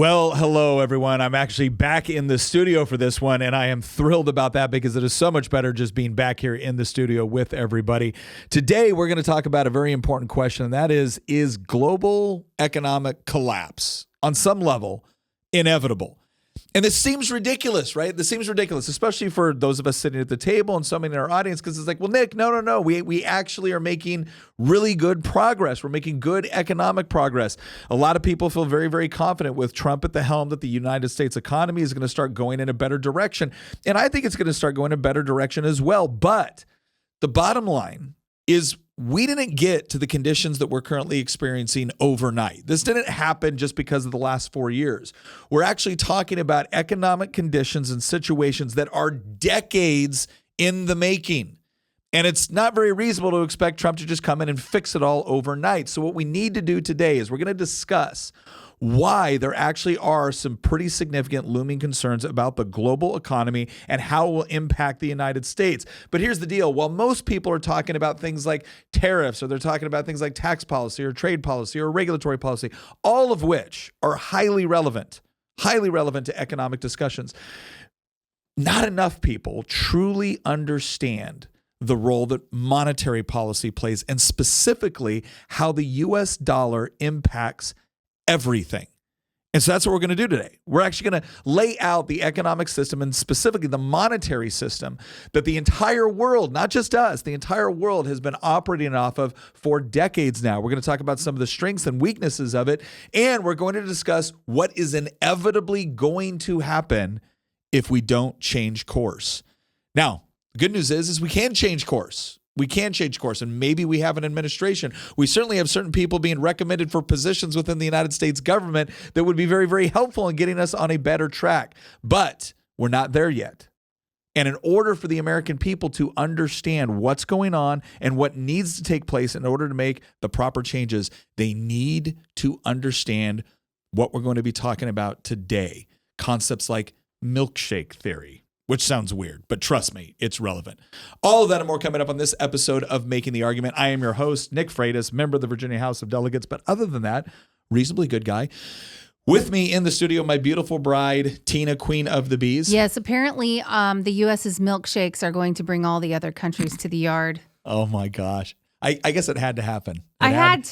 Well, hello, everyone. I'm actually back in the studio for this one, and I am thrilled about that because it is so much better just being back here in the studio with everybody. Today, we're going to talk about a very important question, and that is global economic collapse on some level inevitable? And this seems ridiculous, right? This seems ridiculous, especially for those of us sitting at the table and some in our audience, because it's like, well, Nick, no. We actually are making really good progress. We're making good economic progress. A lot of people feel very, very confident with Trump at the helm that the United States economy is going to start going in a better direction. And I think it's going to start going in a better direction as well. But the bottom line is we didn't get to the conditions that we're currently experiencing overnight. This didn't happen just because of the last 4 years. We're actually talking about economic conditions and situations that are decades in the making. And it's not very reasonable to expect Trump to just come in and fix it all overnight. So what we need to do today is we're going to discuss why there actually are some pretty significant looming concerns about the global economy and how it will impact the United States. But here's the deal. While most people are talking about things like tariffs, or they're talking about things like tax policy or trade policy or regulatory policy, all of which are highly relevant to economic discussions, not enough people truly understand the role that monetary policy plays, and specifically how the US dollar impacts everything. And so that's what we're going to do today. We're actually going to lay out the economic system, and specifically the monetary system that the entire world, not just us, the entire world has been operating off of for decades now. We're going to talk about some of the strengths and weaknesses of it, and we're going to discuss what is inevitably going to happen if we don't change course. Now, the good news is we can change course. We can change course, and maybe we have an administration. We certainly have certain people being recommended for positions within the United States government that would be very, very helpful in getting us on a better track. But we're not there yet. And in order for the American people to understand what's going on and what needs to take place in order to make the proper changes, they need to understand what we're going to be talking about today. Concepts like milkshake theory, which sounds weird, but trust me, it's relevant. All of that and more coming up on this episode of Making the Argument. I am your host, Nick Freitas, member of the Virginia House of Delegates, but other than that, reasonably good guy. With me in the studio, my beautiful bride, Tina, Queen of the Bees. Yes, apparently the U.S.'s milkshakes are going to bring all the other countries to the yard. Oh my gosh. I guess it had to happen. It had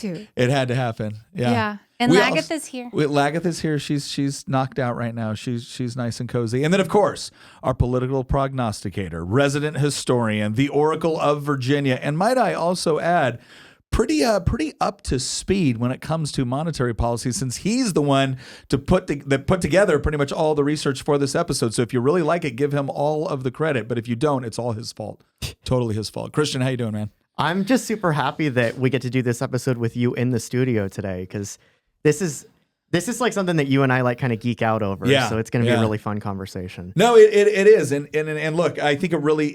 to happen. Yeah. And Lagatha's here. Lagatha's here. She's knocked out right now. She's nice and cozy. And then, of course, our political prognosticator, resident historian, the Oracle of Virginia, and might I also add, pretty up to speed when it comes to monetary policy, since he's the one that put together pretty much all the research for this episode. So if you really like it, give him all of the credit. But if you don't, it's all his fault. Totally his fault. Christian, how you doing, man? I'm just super happy that we get to do this episode with you in the studio today, because this is like something that you and I like kind of geek out over. Yeah, so it's going to be a really fun conversation. No, it is. And look, I think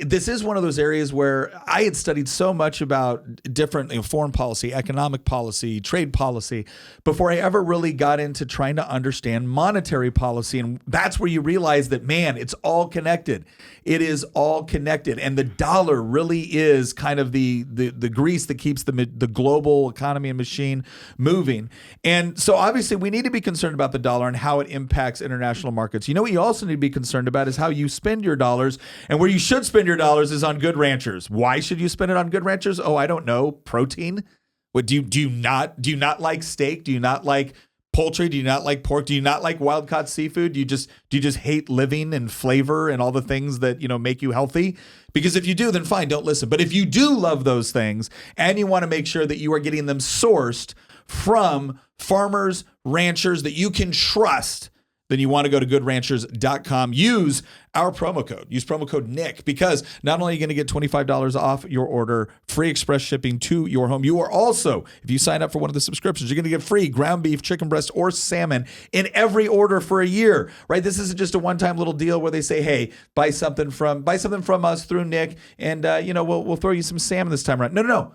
this is one of those areas where I had studied so much about different foreign policy, economic policy, trade policy before I ever really got into trying to understand monetary policy. And that's where you realize that, man, it's all connected. It is all connected. And the dollar really is kind of the grease that keeps the global economy and machine moving. And so obviously we need to be concerned about the dollar and how it impacts international markets. You know what you also need to be concerned about is how you spend your dollars, and where you should spend your dollars is on Good Ranchers. Why should you spend it on Good Ranchers? Oh, I don't know. Protein? What do you not like steak? Do you not like poultry? Do you not like pork? Do you not like wild caught seafood? Do you just hate living and flavor and all the things that, make you healthy? Because if you do, then fine, don't listen. But if you do love those things and you want to make sure that you are getting them sourced from farmers, ranchers that you can trust, then you want to go to goodranchers.com. Use our promo code. Use promo code Nick, because not only are you going to get $25 off your order, free express shipping to your home, you are also, if you sign up for one of the subscriptions, you're going to get free ground beef, chicken breast, or salmon in every order for a year, right? This isn't just a one-time little deal where they say, hey, buy something from us through Nick, and we'll throw you some salmon this time around. No.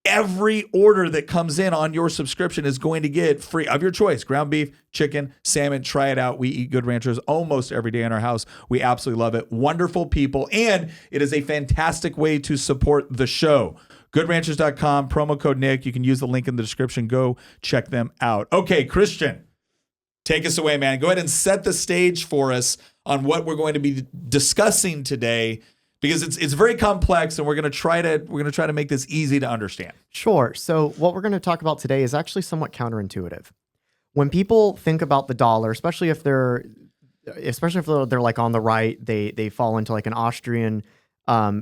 Every order that comes in on your subscription is going to get free of your choice. Ground beef, chicken, salmon. Try it out. We eat Good Ranchers almost every day in our house. We absolutely love it. Wonderful people. And it is a fantastic way to support the show. GoodRanchers.com, promo code Nick. You can use the link in the description. Go check them out. Okay, Christian. Take us away, man. Go ahead and set the stage for us on what we're going to be discussing today, because it's very complex, and we're going to try to make this easy to understand. Sure. So what we're going to talk about today is actually somewhat counterintuitive. When people think about the dollar, especially if they're like on the right, they fall into like an Austrian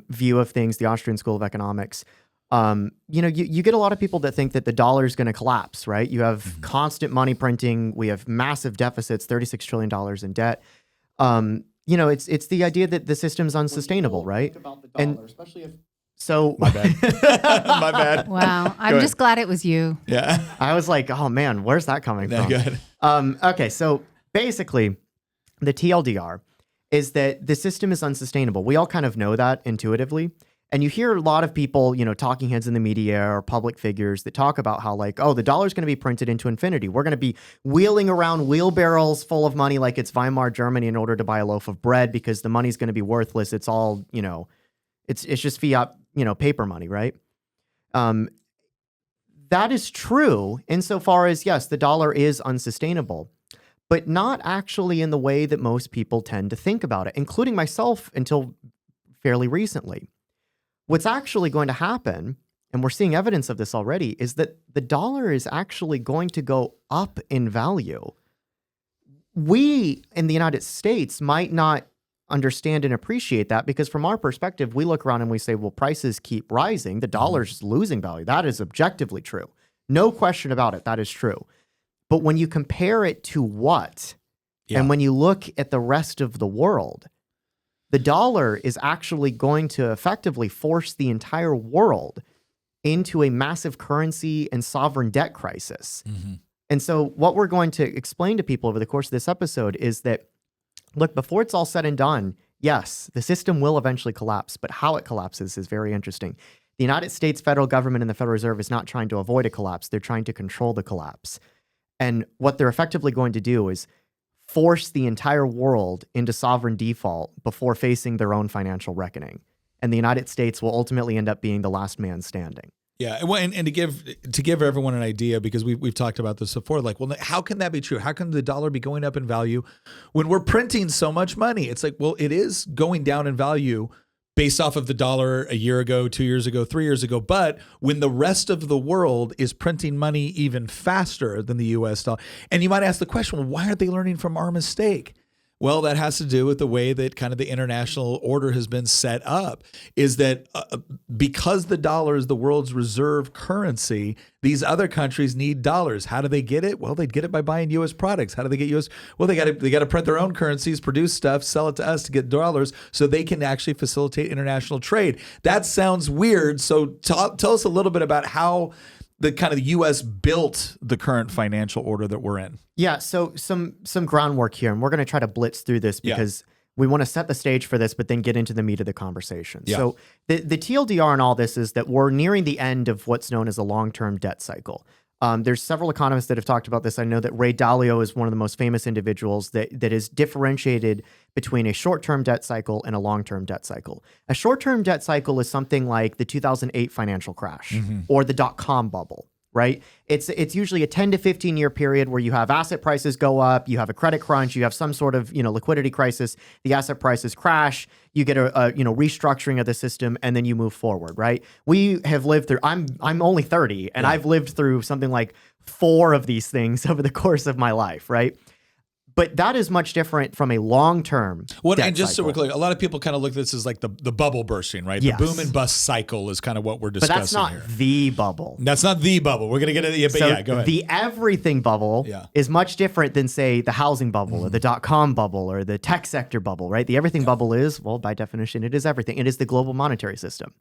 view of things, the Austrian School of Economics. You get a lot of people that think that the dollar is going to collapse, right? You have constant money printing. We have massive deficits, $36 trillion in debt. It's the idea that the system's unsustainable, right? And especially if my bad. My bad. Wow. I'm just glad it was you. Yeah. I was like, oh man, where's that coming from? Good. Okay, so basically, the TLDR is that the system is unsustainable. We all kind of know that intuitively. And you hear a lot of people, talking heads in the media or public figures that talk about how like, oh, the dollar's going to be printed into infinity. We're going to be wheeling around wheelbarrows full of money like it's Weimar Germany in order to buy a loaf of bread because the money's going to be worthless. It's all, it's just fiat, paper money, right? That is true insofar as, yes, the dollar is unsustainable, but not actually in the way that most people tend to think about it, including myself until fairly recently. What's actually going to happen, and we're seeing evidence of this already, is that the dollar is actually going to go up in value. We in the United States might not understand and appreciate that because from our perspective, we look around and we say, well, prices keep rising. The dollar's losing value. That is objectively true. No question about it. That is true. But when you compare it to what, and when you look at the rest of the world, the dollar is actually going to effectively force the entire world into a massive currency and sovereign debt crisis. And so what we're going to explain to people over the course of this episode is that, look, before it's all said and done, yes, the system will eventually collapse, but how it collapses is very interesting. The United States federal government and the Federal Reserve is not trying to avoid a collapse. They're trying to control the collapse. And what they're effectively going to do is force the entire world into sovereign default before facing their own financial reckoning. And the United States will ultimately end up being the last man standing. Yeah, well, and to give everyone an idea, because we've talked about this before, like, well, how can that be true? How can the dollar be going up in value when we're printing so much money? It's like, well, it is going down in value based off of the dollar a year ago, 2 years ago, 3 years ago. But when the rest of the world is printing money even faster than the U.S. dollar, and you might ask the question, well, why aren't they learning from our mistake? Well, that has to do with the way that kind of the international order has been set up, is that because the dollar is the world's reserve currency, these other countries need dollars. How do they get it? Well, they get it by buying U.S. products. How do they get U.S.? Well, they got to print their own currencies, produce stuff, sell it to us to get dollars so they can actually facilitate international trade. That sounds weird. So tell us a little bit about how the kind of the U.S. built the current financial order that we're in. Yeah, so some groundwork here, and we're going to try to blitz through this because we want to set the stage for this, but then get into the meat of the conversation. Yeah. So the TLDR in all this is that we're nearing the end of what's known as a long-term debt cycle. There's several economists that have talked about this. I know that Ray Dalio is one of the most famous individuals that is differentiated between a short-term debt cycle and a long-term debt cycle. A short-term debt cycle is something like the 2008 financial crash or the dot-com bubble, right? It's usually a 10 to 15 year period where you have asset prices go up, you have a credit crunch, you have some sort of liquidity crisis, the asset prices crash, you get a restructuring of the system, and then you move forward, right? We have lived through. I'm only 30, and I've lived through something like 4 of these things over the course of my life, right? But that is much different from a long-term and just so we're clear, a lot of people kind of look at this as like the bubble bursting, right? Yes. The boom and bust cycle is kind of what we're discussing here. But that's not the bubble. That's not the bubble. We're going to get into it, but yeah, go ahead. The everything bubble is much different than, say, the housing bubble or the dot-com bubble or the tech sector bubble, right? The everything bubble is, well, by definition, it is everything. It is the global monetary system.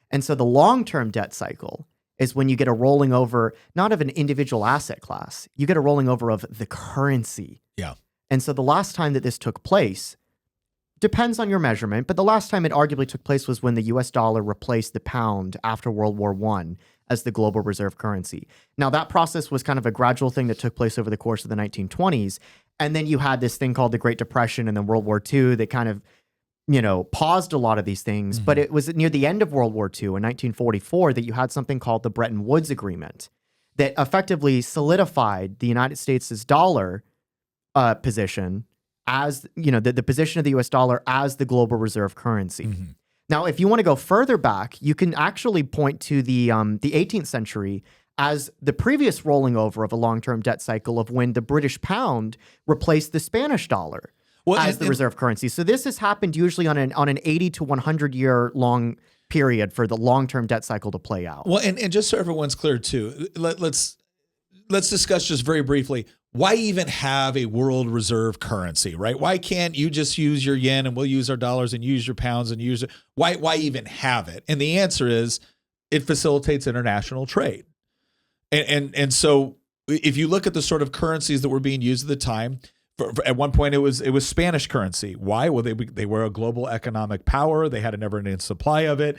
And so the long-term debt cycle is when you get a rolling over, not of an individual asset class, you get a rolling over of the currency. Yeah. And so the last time that this took place depends on your measurement, but the last time it arguably took place was when the US dollar replaced the pound after World War I as the global reserve currency. Now, that process was kind of a gradual thing that took place over the course of the 1920s. And then you had this thing called the Great Depression and then World War II that kind of paused a lot of these things. But it was near the end of World War II in 1944 that you had something called the Bretton Woods Agreement that effectively solidified the United States' dollar position as, the position of the US dollar as the global reserve currency. Mm-hmm. Now, if you want to go further back, you can actually point to the 18th century as the previous rolling over of a long-term debt cycle of when the British pound replaced the Spanish dollar as the reserve currency. So this has happened usually on an 80 to 100 year long period for the long-term debt cycle to play out. Well, and just so everyone's clear too, let's discuss just very briefly, why even have a world reserve currency, right? Why can't you just use your yen and we'll use our dollars and use your pounds and use it? Why even have it? And the answer is it facilitates international trade. And so if you look at the sort of currencies that were being used at the time, at one point it was Spanish currency. Why? Well, they were a global economic power. They had a never-ending supply of it.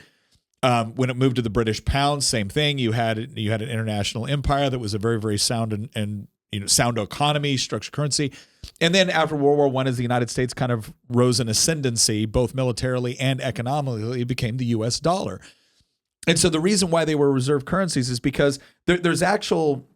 When it moved to the British pound, same thing. You had an international empire that was a very, very sound and sound economy, structured currency. And then after World War I, as the United States kind of rose in ascendancy, both militarily and economically, it became the U.S. dollar. And so the reason why they were reserve currencies is because there's actual,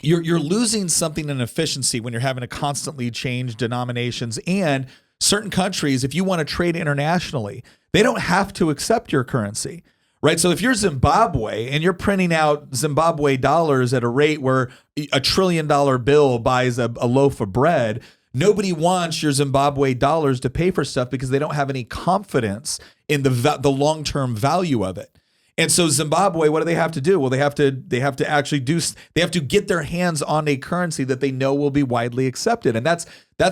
you're losing something in efficiency when you're having to constantly change denominations. And certain countries, if you want to trade internationally, they don't have to accept your currency, right? So if you're Zimbabwe and you're printing out Zimbabwe dollars at a rate where $1 trillion bill buys a loaf of bread, nobody wants your Zimbabwe dollars to pay for stuff because they don't have any confidence in the long-term value of it. And so Zimbabwe, what do they have to do? Well, they have to get their hands on a currency that they know will be widely accepted. And that's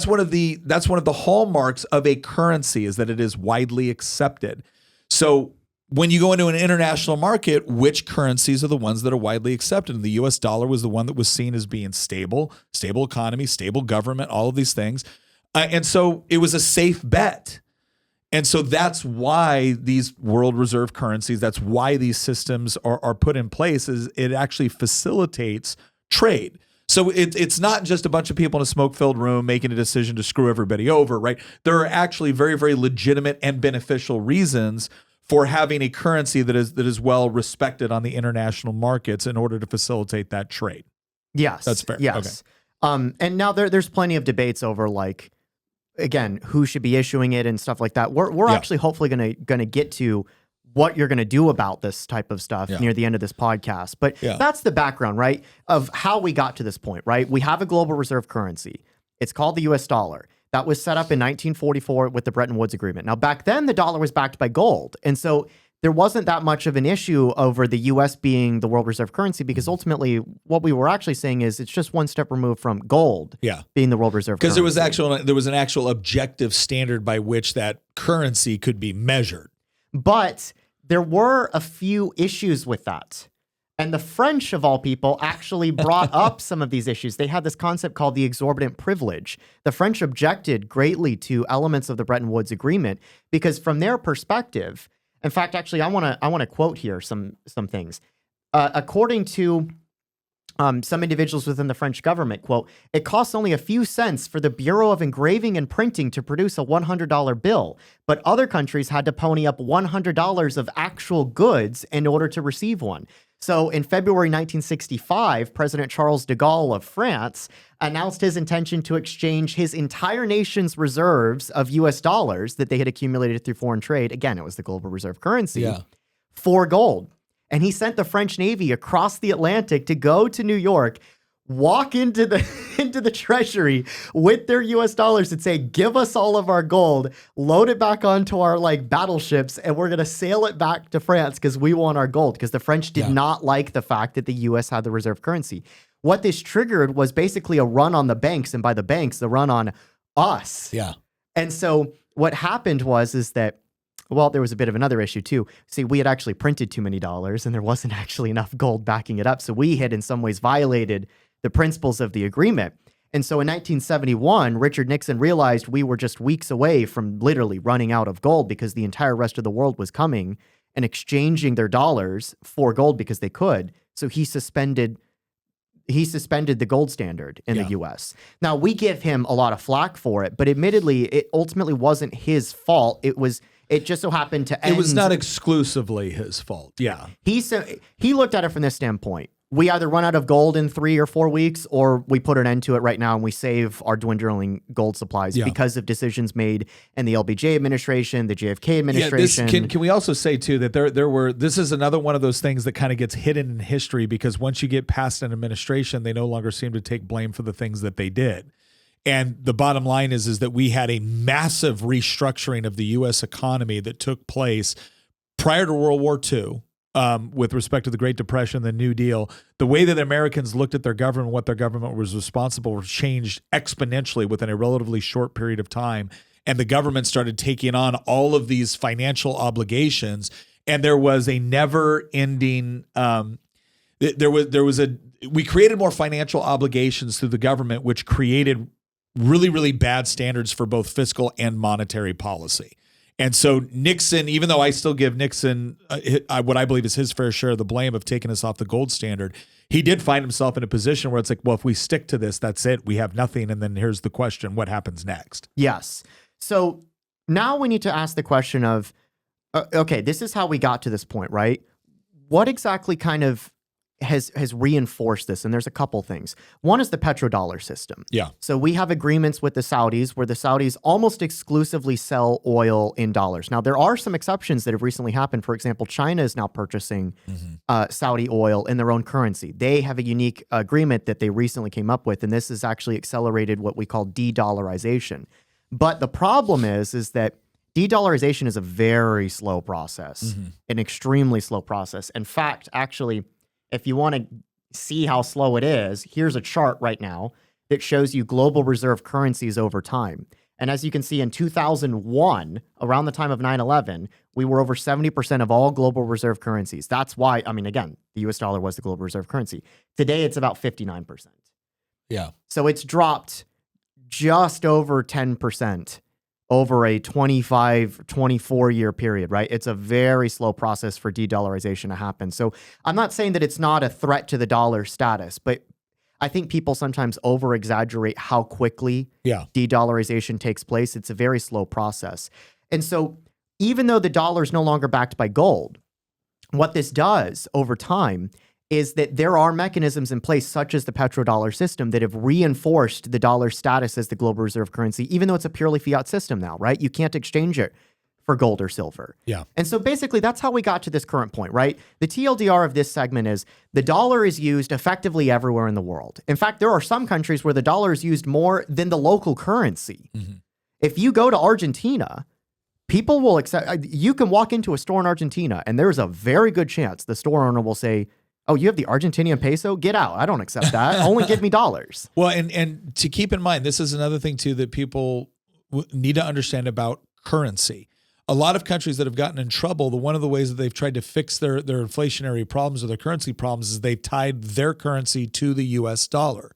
one of the hallmarks of a currency, is that it is widely accepted. So when you go into an international market, which currencies are the ones that are widely accepted? And the US dollar was the one that was seen as being stable economy, stable government, all of these things. And so it was a safe bet. And so that's why these world reserve currencies, that's why these systems are put in place, is it actually facilitates trade. So it's not just a bunch of people in a smoke-filled room making a decision to screw everybody over, right? There are actually very, very legitimate and beneficial reasons for having a currency that is well respected on the international markets in order to facilitate that trade. Yes. That's fair. Yes. Okay. And now there's plenty of debates over, like, again, who should be issuing it and stuff like that. We're actually hopefully gonna get to what you're gonna do about this type of stuff near the end of this podcast. But that's the background, right, of how we got to this point, right? We have a global reserve currency. It's called the US dollar. That was set up in 1944 with the Bretton Woods Agreement. Now, back then, the dollar was backed by gold. And so there wasn't that much of an issue over the U.S. being the world reserve currency, because ultimately what we were actually saying is it's just one step removed from gold being the world reserve currency. Because there was an actual objective standard by which that currency could be measured. But there were a few issues with that. And the French, of all people, actually brought up some of these issues. They had this concept called the exorbitant privilege. The French objected greatly to elements of the Bretton Woods Agreement because from their perspective, in fact, actually, I want to quote here some things. According to some individuals within the French government, quote, "It costs only a few cents for the Bureau of Engraving and Printing to produce a $100 bill, but other countries had to pony up $100 of actual goods in order to receive one." So in February 1965, President Charles de Gaulle of France announced his intention to exchange his entire nation's reserves of US dollars that they had accumulated through foreign trade. Again, it was the global reserve currency for gold. And he sent the French Navy across the Atlantic to go to New York, walk into the treasury with their US dollars and say, "Give us all of our gold, load it back onto our battleships, and we're going to sail it back to France because we want our gold," because the French did not like the fact that the US had the reserve currency. What this triggered was basically a run on the banks, and by the banks, the run on us. Yeah. And so what happened is that, well, there was a bit of another issue too. See, we had actually printed too many dollars and there wasn't actually enough gold backing it up. So we had in some ways violated the principles of the agreement. And so in 1971, Richard Nixon realized we were just weeks away from literally running out of gold because the entire rest of the world was coming and exchanging their dollars for gold because they could. So he suspended the gold standard in the US. Now, we give him a lot of flack for it, but admittedly, it ultimately wasn't his fault. It just so happened to end. It was not exclusively his fault. Yeah. He looked at it from this standpoint. we either run out of gold in 3 or 4 weeks, or we put an end to it right now and we save our dwindling gold supplies because of decisions made in the LBJ administration, the JFK administration. Can we also say too that this is another one of those things that kind of gets hidden in history, because once you get past an administration, they no longer seem to take blame for the things that they did. And the bottom line is that we had a massive restructuring of the U.S. economy that took place prior to World War II. With respect to the Great Depression, the New Deal, the way that Americans looked at their government, what their government was responsible for, changed exponentially within a relatively short period of time. And the government started taking on all of these financial obligations. And there was a never-ending, we created more financial obligations through the government, which created really, really bad standards for both fiscal and monetary policy. And so Nixon, even though I still give Nixon what I believe is his fair share of the blame of taking us off the gold standard, he did find himself in a position where it's like, well, if we stick to this, that's it. We have nothing. And then here's the question, what happens next? Yes. So now we need to ask the question of, okay, this is how we got to this point, right? What exactly kind of has reinforced this? And there's a couple things. One is the petrodollar system. Yeah. So we have agreements with the Saudis where the Saudis almost exclusively sell oil in dollars. Now, there are some exceptions that have recently happened. For example, China is now purchasing Saudi oil in their own currency. They have a unique agreement that they recently came up with, and this has actually accelerated what we call de-dollarization. But the problem is that de-dollarization is a very slow process, an extremely slow process. In fact, actually, if you want to see how slow it is, here's a chart right now that shows you global reserve currencies over time. And as you can see, in 2001, around the time of 9/11, we were over 70% of all global reserve currencies. That's why, I mean, again, the US dollar was the global reserve currency. Today, it's about 59%. Yeah. So it's dropped just over 10% over a 25, 24-year period, right? It's a very slow process for de-dollarization to happen. So I'm not saying that it's not a threat to the dollar status, but I think people sometimes over-exaggerate how quickly de-dollarization takes place. It's a very slow process. And so even though the dollar is no longer backed by gold, what this does over time is that there are mechanisms in place, such as the petrodollar system, that have reinforced the dollar's status as the global reserve currency, even though it's a purely fiat system now, right? You can't exchange it for gold or silver. Yeah. And so basically that's how we got to this current point, right? The TLDR of this segment is the dollar is used effectively everywhere in the world. In fact, there are some countries where the dollar is used more than the local currency. If you go to Argentina, people will accept, you can walk into a store in Argentina and there's a very good chance the store owner will say, oh, you have the Argentinian peso? Get out. I don't accept that. Only give me dollars. Well, and to keep in mind, this is another thing too that people need to understand about currency. A lot of countries that have gotten in trouble, one of the ways that they've tried to fix their inflationary problems or their currency problems is they've tied their currency to the US dollar.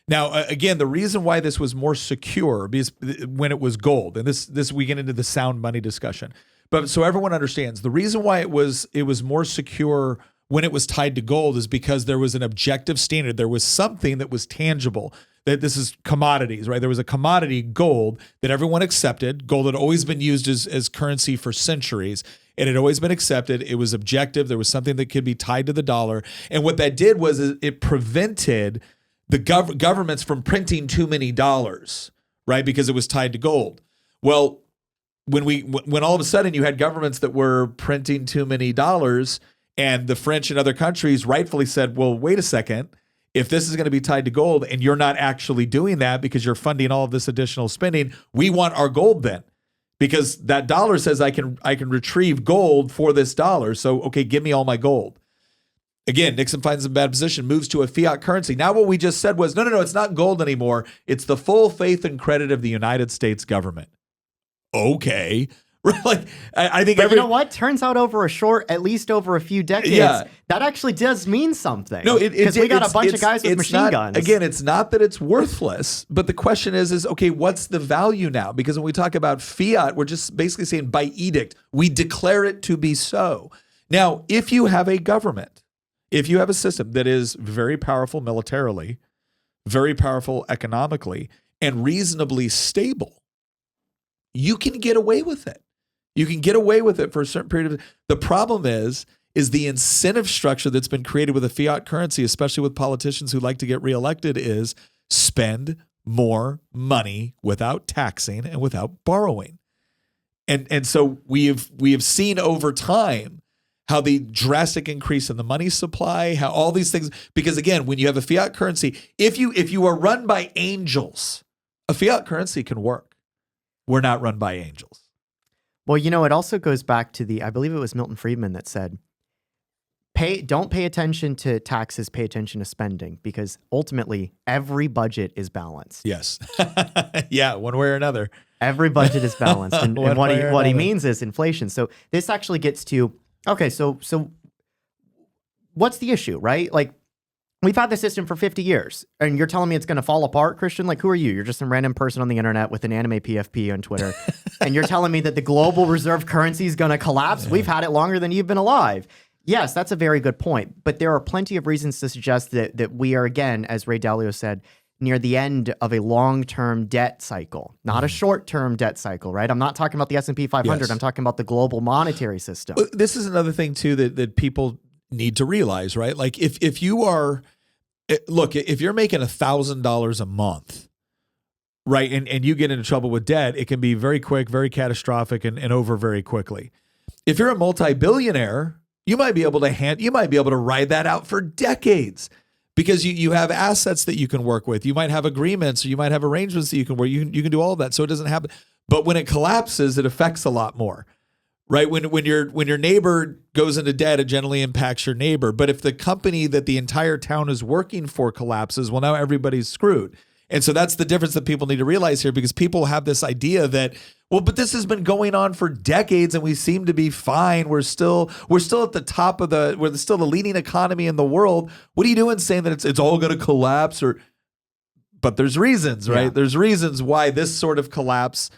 Now, again, the reason why this was more secure because when it was gold, and this we get into the sound money discussion, but so everyone understands the reason why it was more secure when it was tied to gold is because there was an objective standard. There was something that was tangible, that this is commodities, right? There was a commodity, gold, that everyone accepted. Gold had always been used as currency for centuries. It had always been accepted. It was objective. There was something that could be tied to the dollar. And what that did was it prevented the governments from printing too many dollars, right? Because it was tied to gold. Well, when all of a sudden you had governments that were printing too many dollars, and the French and other countries rightfully said, well, wait a second, if this is going to be tied to gold and you're not actually doing that because you're funding all of this additional spending, we want our gold then. Because that dollar says I can retrieve gold for this dollar. So, okay, give me all my gold. Again, Nixon finds him in a bad position, moves to a fiat currency. Now what we just said was, no, it's not gold anymore. It's the full faith and credit of the United States government. Okay. Like, I think you know what? Turns out at least over a few decades, that actually does mean something. No, because we got a bunch of guys with machine guns. Again, it's not that it's worthless, but the question is okay, what's the value now? Because when we talk about fiat, we're just basically saying by edict, we declare it to be so. Now, if you have a government, if you have a system that is very powerful militarily, very powerful economically, and reasonably stable, you can get away with it. You can get away with it for a certain period of time. The problem is is the incentive structure that's been created with a fiat currency, especially with politicians who like to get reelected, is spend more money without taxing and without borrowing. And so we have seen over time how the drastic increase in the money supply, how all these things, because again, when you have a fiat currency, if you are run by angels, a fiat currency can work. We're not run by angels. Well, it also goes back to I believe it was Milton Friedman that said, don't pay attention to taxes, pay attention to spending, because ultimately every budget is balanced. Yes. Yeah, one way or another. Every budget is balanced. And what he means is inflation. So this actually gets to, okay, so what's the issue, right? Like, we've had the system for 50 years, and you're telling me it's going to fall apart, Christian? Like, who are you? You're just some random person on the internet with an anime PFP on Twitter, and you're telling me that the global reserve currency is going to collapse? Yeah. We've had it longer than you've been alive. Yes, that's a very good point, but there are plenty of reasons to suggest that we are, again, as Ray Dalio said, near the end of a long-term debt cycle, not a short-term debt cycle, right? I'm not talking about the S&P 500. Yes. I'm talking about the global monetary system. This is another thing, too, that people need to realize, right? Like, if you are... Look, if you're making $1,000 a month, right, and you get into trouble with debt, it can be very quick, very catastrophic, and over very quickly. If you're a multi-billionaire, you might be able to ride that out for decades because you have assets that you can work with. You might have agreements, or you might have arrangements that you can work. You can do all of that, so it doesn't happen. But when it collapses, it affects a lot more. Right. When your neighbor goes into debt, it generally impacts your neighbor. But if the company that the entire town is working for collapses, well, now everybody's screwed. And so that's the difference that people need to realize here, because people have this idea that, well, but this has been going on for decades and we seem to be fine. We're still at the top of we're still the leading economy in the world. What are you doing saying that it's all going to collapse? But there's reasons, right? Yeah. There's reasons why this sort of collapse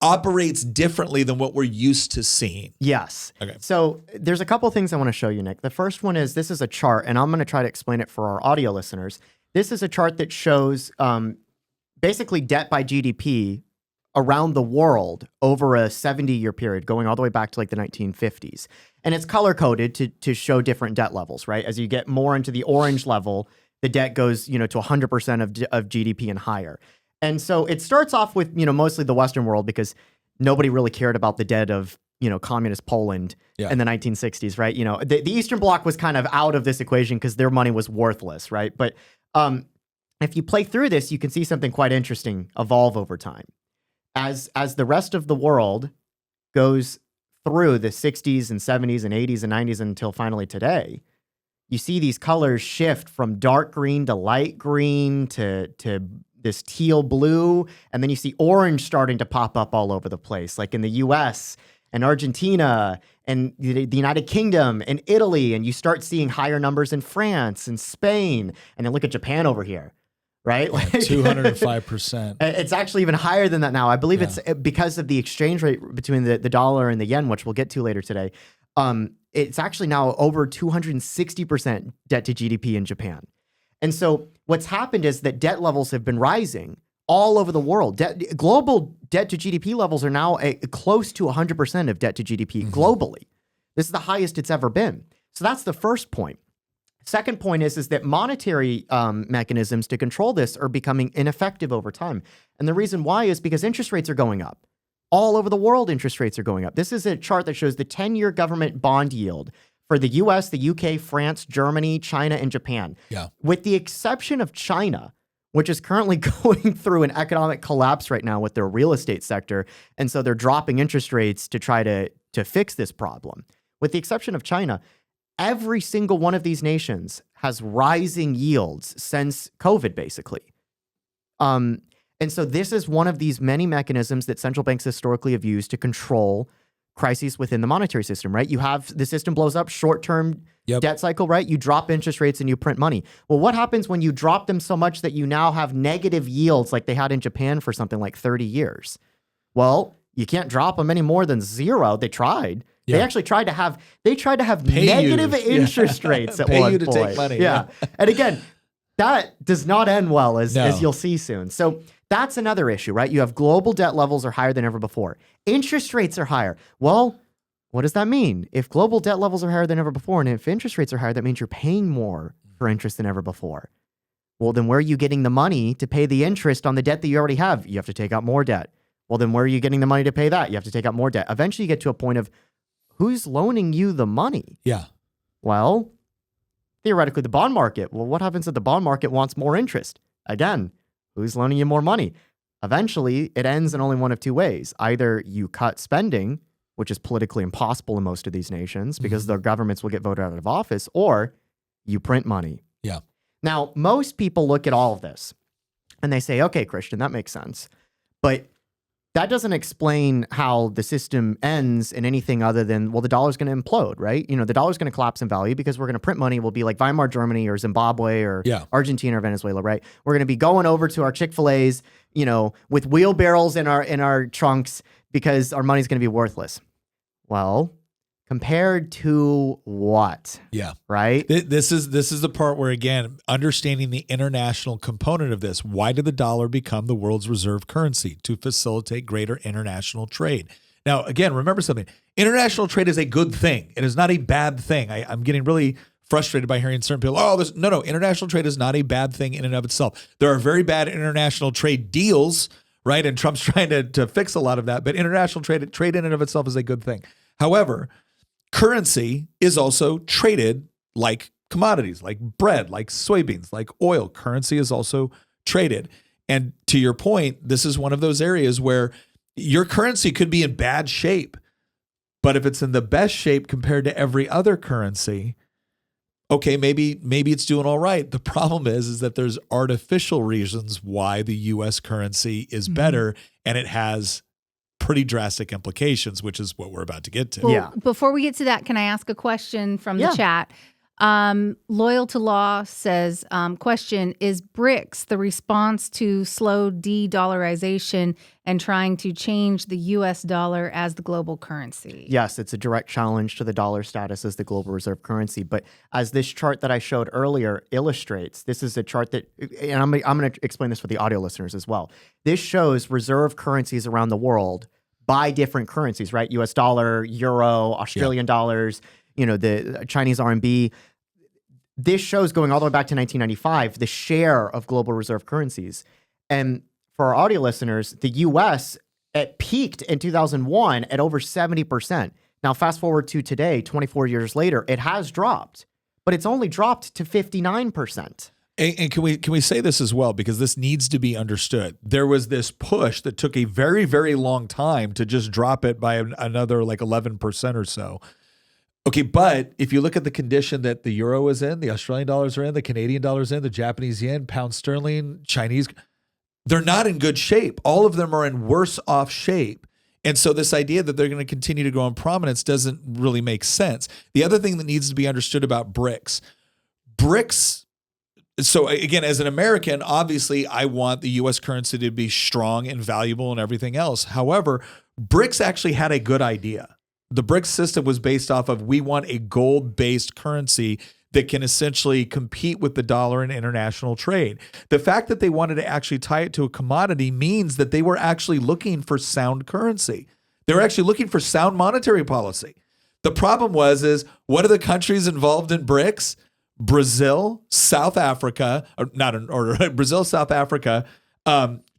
operates differently than what we're used to seeing. Yes. Okay. So there's a couple things I want to show you, Nick. The first one is, this is a chart, and I'm going to try to explain it for our audio listeners. This is a chart that shows basically debt by GDP around the world over a 70-year period, going all the way back to like the 1950s. And it's color-coded to show different debt levels, right? As you get more into the orange level, the debt goes, to 100% of GDP and higher. And so it starts off with, mostly the Western world, because nobody really cared about the debt of, communist Poland in the 1960s, right? The Eastern Bloc was kind of out of this equation because their money was worthless, right? But if you play through this, you can see something quite interesting evolve over time. As the rest of the world goes through the 60s and 70s and 80s and 90s until finally today, you see these colors shift from dark green to light green to this teal blue, and then you see orange starting to pop up all over the place, like in the US and Argentina and the United Kingdom and Italy, and you start seeing higher numbers in France and Spain, and then look at Japan over here, right? Yeah, 205%. It's actually even higher than that now. I believe it's because of the exchange rate between the dollar and the yen, which we'll get to later today. It's actually now over 260% debt to GDP in Japan. And so what's happened is that debt levels have been rising all over the world. Global debt to GDP levels are now close to 100% of debt to GDP globally. This is the highest it's ever been. So that's the first point. Second point is that monetary mechanisms to control this are becoming ineffective over time. And the reason why is because interest rates are going up. All over the world, interest rates are going up. This is a chart that shows the 10-year government bond yield for the US, the UK, France, Germany, China, and Japan. Yeah. With the exception of China, which is currently going through an economic collapse right now with their real estate sector. And so they're dropping interest rates to try to fix this problem. With the exception of China, every single one of these nations has rising yields since COVID, basically. And so this is one of these many mechanisms that central banks historically have used to control crises within the monetary system, right? You have the system blows up, short-term debt cycle, right? You drop interest rates and you print money. Well, what happens when you drop them so much that you now have negative yields like they had in Japan for something like 30 years? Well, you can't drop them any more than zero. They tried. Yeah. They actually tried to have negative interest rates at one point. Pay you to take money. Yeah. And again, that does not end well, as you'll see soon. So that's another issue, right? You have global debt levels are higher than ever before. Interest rates are higher. Well, What does that mean? If global debt levels are higher than ever before, and if interest rates are higher, that means you're paying more for interest than ever before. Well, then where are you getting the money to pay the interest on the debt that you already have? You have to take out more debt. Well, then where are you getting the money to pay that? You have to take out more debt. Eventually you get to a point of who's loaning you the money? Yeah. Well, theoretically, the bond market. Well, what happens if the bond market wants more interest? Again, who's loaning you more money? Eventually, it ends in only one of two ways. Either you cut spending, which is politically impossible in most of these nations because their governments will get voted out of office, or you print money. Yeah. Now, most people look at all of this and they say, okay, Christian, that makes sense. But that doesn't explain how the system ends in anything other than, well, the dollar's going to implode, right? You know, the dollar's going to collapse in value because we're going to print money. We'll be like Weimar Germany or Zimbabwe or Argentina or Venezuela, right? We're going to be going over to our Chick-fil-A's, you know, with wheelbarrows in our trunks because our money's going to be worthless. Well, compared to what? Yeah. Right? This is the part where, again, understanding the international component of this. Why did the dollar become the world's reserve currency? To facilitate greater international trade. Now, again, remember something. International trade is a good thing. It is not a bad thing. I'm getting really frustrated by hearing certain people, no, international trade is not a bad thing in and of itself. There are very bad international trade deals, right? And Trump's trying to fix a lot of that. But international trade in and of itself is a good thing. However, currency is also traded like commodities, like bread, like soybeans, like oil. Currency is also traded. And to your point, this is one of those areas where your currency could be in bad shape, but if it's in the best shape compared to every other currency, okay, maybe it's doing all right. The problem is that there's artificial reasons why the U.S. currency is better, and it has pretty drastic implications, which is what we're about to get to. Well, before we get to that, can I ask a question from the chat? Loyal to Law says, question, is BRICS the response to slow de-dollarization and trying to change the U.S. dollar as the global currency? Yes, it's a direct challenge to the dollar status as the global reserve currency. But as this chart that I showed earlier illustrates, this is a chart that, and I'm going to explain this for the audio listeners as well. This shows reserve currencies around the world by different currencies, right? U.S. dollar, euro, Australian dollars, you know, the Chinese RMB. This shows going all the way back to 1995, the share of global reserve currencies. And for our audio listeners, the U.S. it peaked in 2001 at over 70%. Now, fast forward to today, 24 years later, it has dropped, but it's only dropped to 59%. And can we say this as well, because this needs to be understood. There was this push that took a very, very long time to just drop it by another like 11% or so. Okay, but if you look at the condition that the euro is in, the Australian dollars are in, the Canadian dollars in, the Japanese yen, pound sterling, Chinese, they're not in good shape. All of them are in worse off shape. And so this idea that they're going to continue to grow in prominence doesn't really make sense. The other thing that needs to be understood about BRICS, so again, as an American, obviously I want the U.S. currency to be strong and valuable and everything else. However, BRICS actually had a good idea. The BRICS system was based off of, we want a gold-based currency that can essentially compete with the dollar in international trade. The fact that they wanted to actually tie it to a commodity means that they were actually looking for sound currency. They were actually looking for sound monetary policy. The problem is what are the countries involved in BRICS? Brazil, South Africa, or not in order, Brazil, South Africa,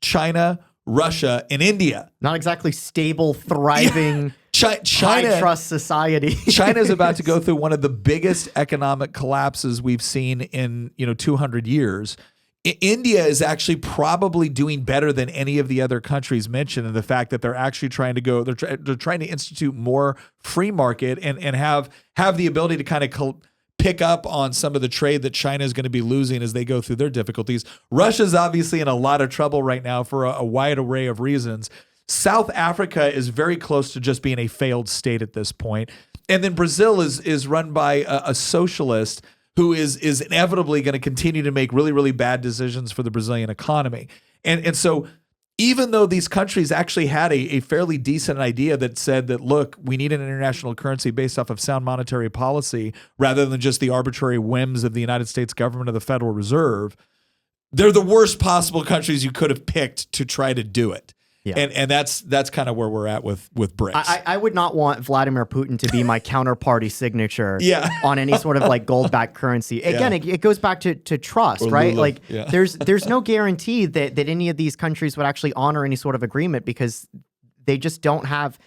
China, Russia, and India. Not exactly stable, thriving, China high trust society. China is about to go through one of the biggest economic collapses we've seen in 200 years. India is actually probably doing better than any of the other countries mentioned, in the fact that they're actually trying to they're trying to institute more free market and have the ability to kind of pick up on some of the trade that China is going to be losing as they go through their difficulties. Russia's obviously in a lot of trouble right now for a wide array of reasons. South Africa is very close to just being a failed state at this point. And then Brazil is run by a socialist who is inevitably going to continue to make really, really bad decisions for the Brazilian economy. And so even though these countries actually had a fairly decent idea that said that, look, we need an international currency based off of sound monetary policy rather than just the arbitrary whims of the United States government or the Federal Reserve, they're the worst possible countries you could have picked to try to do it. Yeah. And that's kind of where we're at with BRICS. I would not want Vladimir Putin to be my counterparty signature on any sort of like gold-backed currency. Again, it goes back to trust, Or right? Lula. Like Yeah. there's no guarantee that any of these countries would actually honor any sort of agreement because they just don't have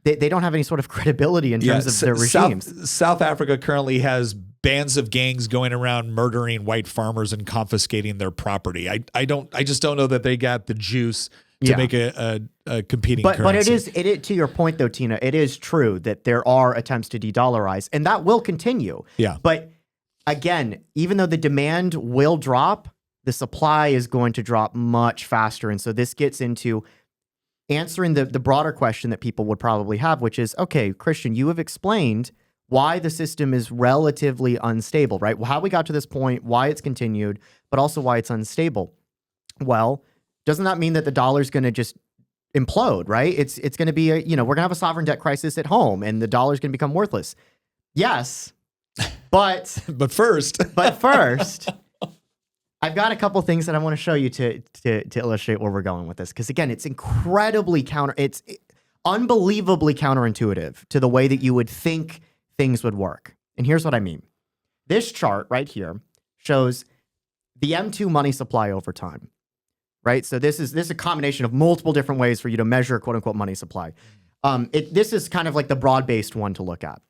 they don't have any sort of credibility in terms of their regimes. South Africa currently has bands of gangs going around murdering white farmers and confiscating their property. I just don't know that they got the juice to make a competing currency. But it is to your point though, Tina, it is true that there are attempts to de-dollarize, and that will continue. Yeah. But again, even though the demand will drop, the supply is going to drop much faster. And so this gets into answering the broader question that people would probably have, which is, okay, Christian, you have explained why the system is relatively unstable, right? How we got to this point, why it's continued, but also why it's unstable. Well, doesn't that mean that the dollar is going to just implode, right? It's going to be we're going to have a sovereign debt crisis at home and the dollar is going to become worthless. Yes, but first, I've got a couple things that I want to show you to illustrate where we're going with this. Because again, it's it's unbelievably counterintuitive to the way that you would think things would work. And here's what I mean. This chart right here shows the M2 money supply over time, right? So this is a combination of multiple different ways for you to measure quote unquote money supply. This is kind of like the broad-based one to look at.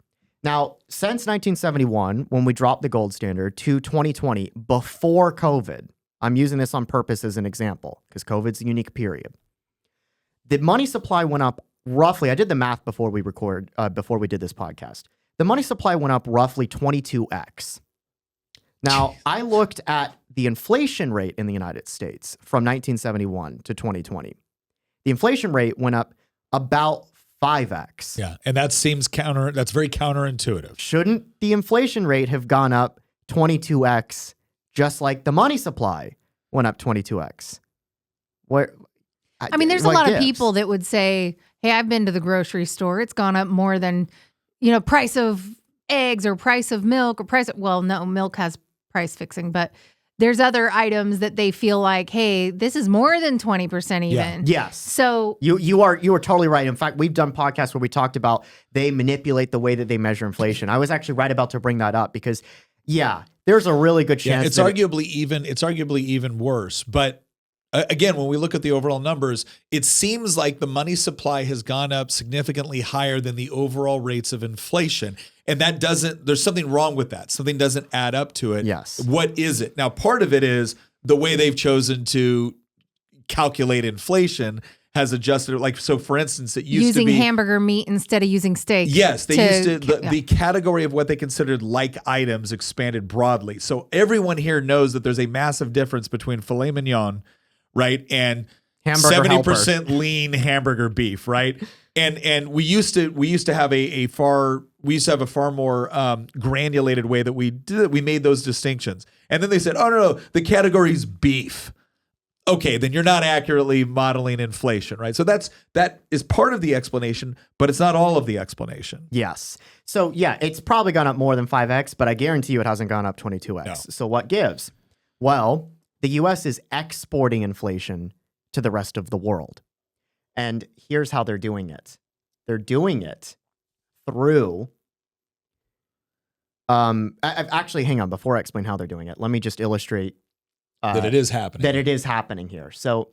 Now, since 1971, when we dropped the gold standard, to 2020, before COVID, I'm using this on purpose as an example because COVID's a unique period. The money supply went up roughly, I did the math before we did this podcast. The money supply went up roughly 22x. Now, I looked at the inflation rate in the United States from 1971 to 2020. The inflation rate went up about 5x. Yeah, and that's very counterintuitive. Shouldn't the inflation rate have gone up 22x just like the money supply went up 22x? I mean, there's a lot of people that would say, hey, I've been to the grocery store. It's gone up more than, price of eggs or price of milk or no, milk has price fixing, but there's other items that they feel like, hey, this is more than 20% even. Yeah. Yes. So you are totally right. In fact, we've done podcasts where we talked about they manipulate the way that they measure inflation. I was actually right about to bring that up because, there's a really good chance. It's arguably even worse. But again, when we look at the overall numbers, it seems like the money supply has gone up significantly higher than the overall rates of inflation. And there's something wrong with that. Something doesn't add up to it. Yes. What is it? Now, part of it is the way they've chosen to calculate inflation has adjusted. Like, so for instance, it used to be using hamburger meat instead of using steak. Yes, they used to, the category of what they considered like items expanded broadly. So everyone here knows that there's a massive difference between filet mignon, right, and hamburger 70% lean hamburger beef, right? And we used to have a far more granulated way that we made those distinctions. And then they said, oh no, the category's beef. Okay, then you're not accurately modeling inflation, right? So that is part of the explanation, but it's not all of the explanation. Yes. So it's probably gone up more than 5x, but I guarantee you it hasn't gone up 22x. No. So what gives? Well, the US is exporting inflation to the rest of the world. And here's how they're doing it. They're doing it through actually, hang on, before I explain how they're doing it, let me just illustrate that it is happening. That it is happening here. So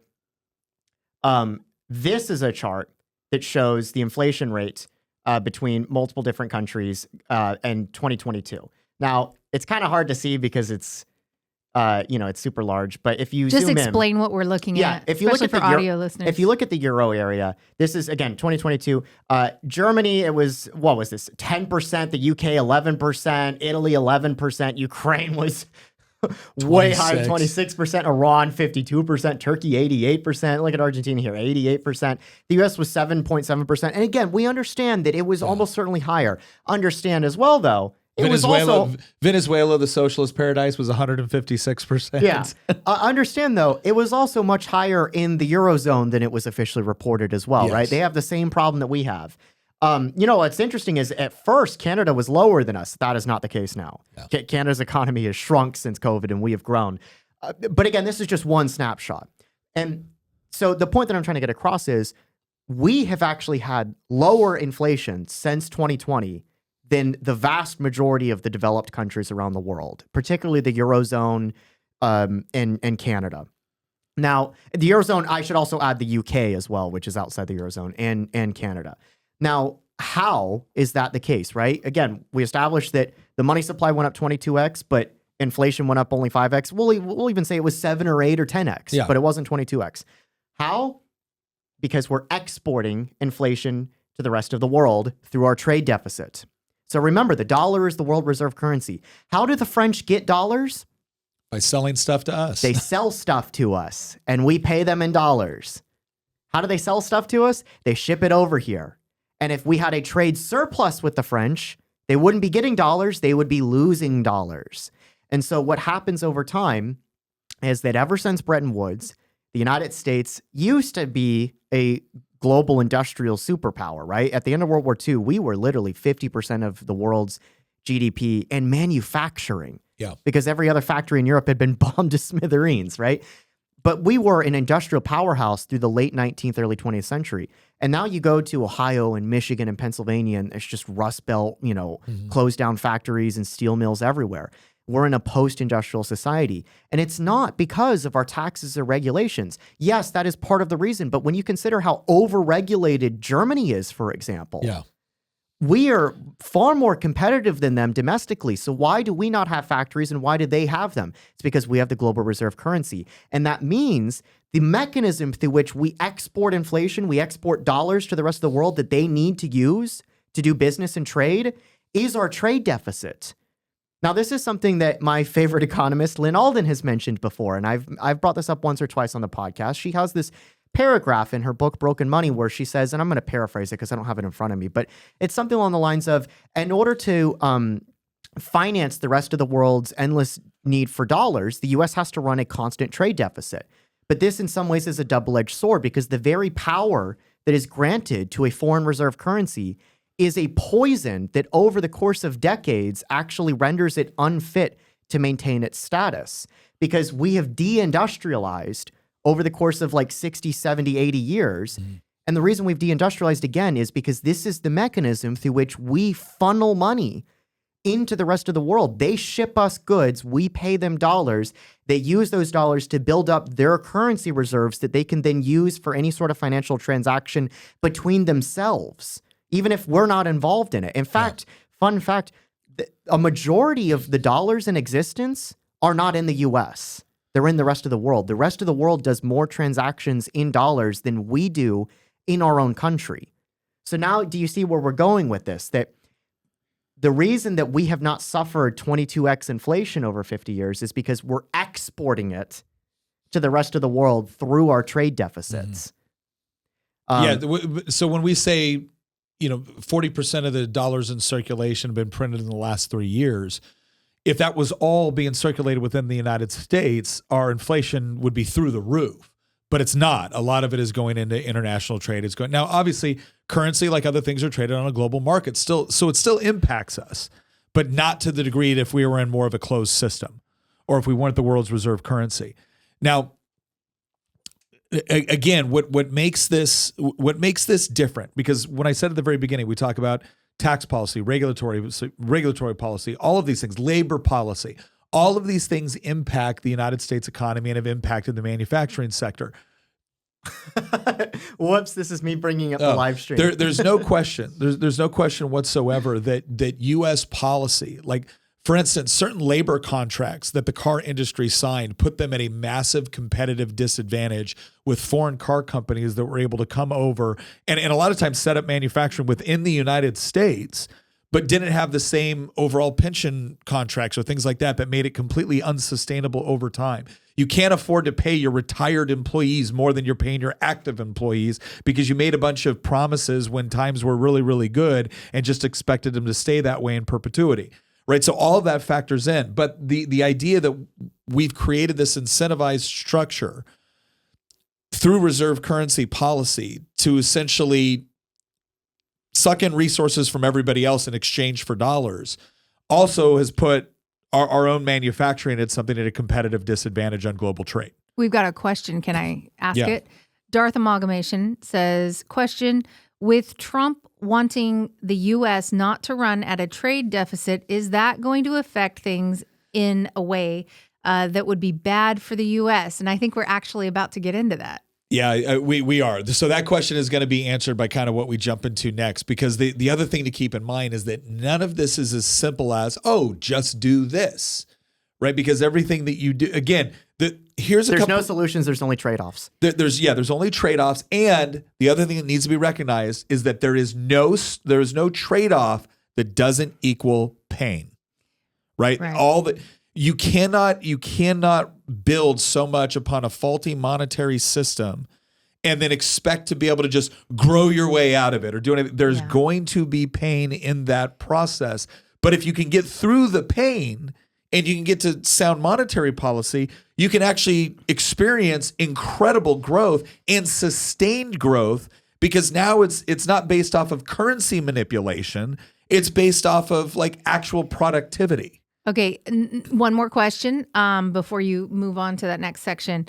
this is a chart that shows the inflation rate between multiple different countries in 2022. Now, it's kind of hard to see because it's it's super large, but if you just zoom explain what we're looking at. If you look at for audio listeners, if you look at the euro area, this is again 2022. Germany, it was what was this? 10%. The UK 11%. Italy 11%. Ukraine was way higher, 26%. Iran 52%. Turkey 88%. Look at Argentina here, 88%. The US was 7.7%. And again, we understand that it was almost certainly higher. Understand as well, though. Venezuela, the socialist paradise, was 156%. Yeah. Understand, though, it was also much higher in the Eurozone than it was officially reported as well, right? They have the same problem that we have. What's interesting is at first, Canada was lower than us. That is not the case now. No. Canada's economy has shrunk since COVID, and we have grown. But again, this is just one snapshot. And So the point that I'm trying to get across is we have actually had lower inflation since 2020 than the vast majority of the developed countries around the world, particularly the Eurozone and Canada. Now, the Eurozone, I should also add the UK as well, which is outside the Eurozone, and Canada. Now, how is that the case, right? Again, we established that the money supply went up 22x, but inflation went up only 5x. We'll even say it was 7 or 8 or 10x, but it wasn't 22x. How? Because we're exporting inflation to the rest of the world through our trade deficit. So remember, the dollar is the world reserve currency. How do the French get dollars? By selling stuff to us. They sell stuff to us, and we pay them in dollars. How do they sell stuff to us? They ship it over here. And if we had a trade surplus with the French, they wouldn't be getting dollars, they would be losing dollars. And so what happens over time is that ever since Bretton Woods, the United States used to be a global industrial superpower, right? At the end of World War II, we were literally 50% of the world's GDP in manufacturing. Yeah. Because every other factory in Europe had been bombed to smithereens, right? But we were an industrial powerhouse through the late 19th, early 20th century. And now you go to Ohio and Michigan and Pennsylvania, and it's just Rust Belt, closed down factories and steel mills everywhere. We're in a post-industrial society. And it's not because of our taxes or regulations. Yes, that is part of the reason. But when you consider how over-regulated Germany is, for example, we are far more competitive than them domestically. So why do we not have factories and why do they have them? It's because we have the global reserve currency. And that means the mechanism through which we export inflation, we export dollars to the rest of the world that they need to use to do business and trade is our trade deficit. Now, this is something that my favorite economist, Lynn Alden, has mentioned before. And I've brought this up once or twice on the podcast. She has this paragraph in her book, Broken Money, where she says, and I'm going to paraphrase it because I don't have it in front of me, but it's something along the lines of, in order to finance the rest of the world's endless need for dollars, the U.S. has to run a constant trade deficit. But this in some ways is a double-edged sword because the very power that is granted to a foreign reserve currency is a poison that over the course of decades actually renders it unfit to maintain its status because we have deindustrialized over the course of like 60, 70, 80 years. And the reason we've deindustrialized again is because this is the mechanism through which we funnel money into the rest of the world. They ship us goods, we pay them dollars. They use those dollars to build up their currency reserves that they can then use for any sort of financial transaction between themselves, even if we're not involved in it. In fact, fun fact, a majority of the dollars in existence are not in the US. They're in the rest of the world. The rest of the world does more transactions in dollars than we do in our own country. So now do you see where we're going with this? That the reason that we have not suffered 22x inflation over 50 years is because we're exporting it to the rest of the world through our trade deficits. So when we say, 40% of the dollars in circulation have been printed in the last 3 years, if that was all being circulated within the United States, our inflation would be through the roof. But it's not. A lot of it is going into international trade. It's going now. Obviously, currency, like other things, are traded on a global market. So it still impacts us, but not to the degree that if we were in more of a closed system, or if we weren't the world's reserve currency. Now, again, what makes this different? Because when I said at the very beginning, we talk about tax policy, regulatory policy, all of these things, labor policy, all of these things impact the United States economy and have impacted the manufacturing sector. Whoops, this is me bringing up the live stream. There's no question. There's no question whatsoever that U.S. policy, like, for instance, certain labor contracts that the car industry signed put them at a massive competitive disadvantage with foreign car companies that were able to come over and a lot of times set up manufacturing within the United States, but didn't have the same overall pension contracts or things like that made it completely unsustainable over time. You can't afford to pay your retired employees more than you're paying your active employees because you made a bunch of promises when times were really, really good and just expected them to stay that way in perpetuity. Right. So all of that factors in. But the idea that we've created this incentivized structure through reserve currency policy to essentially suck in resources from everybody else in exchange for dollars also has put our own manufacturing at something at a competitive disadvantage on global trade. We've got a question. Can I ask it? Darth Amalgamation says, question, with Trump wanting the U.S. not to run at a trade deficit, is that going to affect things in a way that would be bad for the U.S.? And I think we're actually about to get into that. Yeah, we are. So that question is going to be answered by kind of what we jump into next, because the other thing to keep in mind is that none of this is as simple as, oh, just do this, right? Because everything that you do, again, there's no solutions. There's only trade-offs. There's only trade-offs. And the other thing that needs to be recognized is that there is no trade-off that doesn't equal pain, right? You cannot build so much upon a faulty monetary system and then expect to be able to just grow your way out of it or do anything. There's going to be pain in that process. But if you can get through the pain and you can get to sound monetary policy, you can actually experience incredible growth and sustained growth, because now it's not based off of currency manipulation. It's based off of like actual productivity. Okay, one more question before you move on to that next section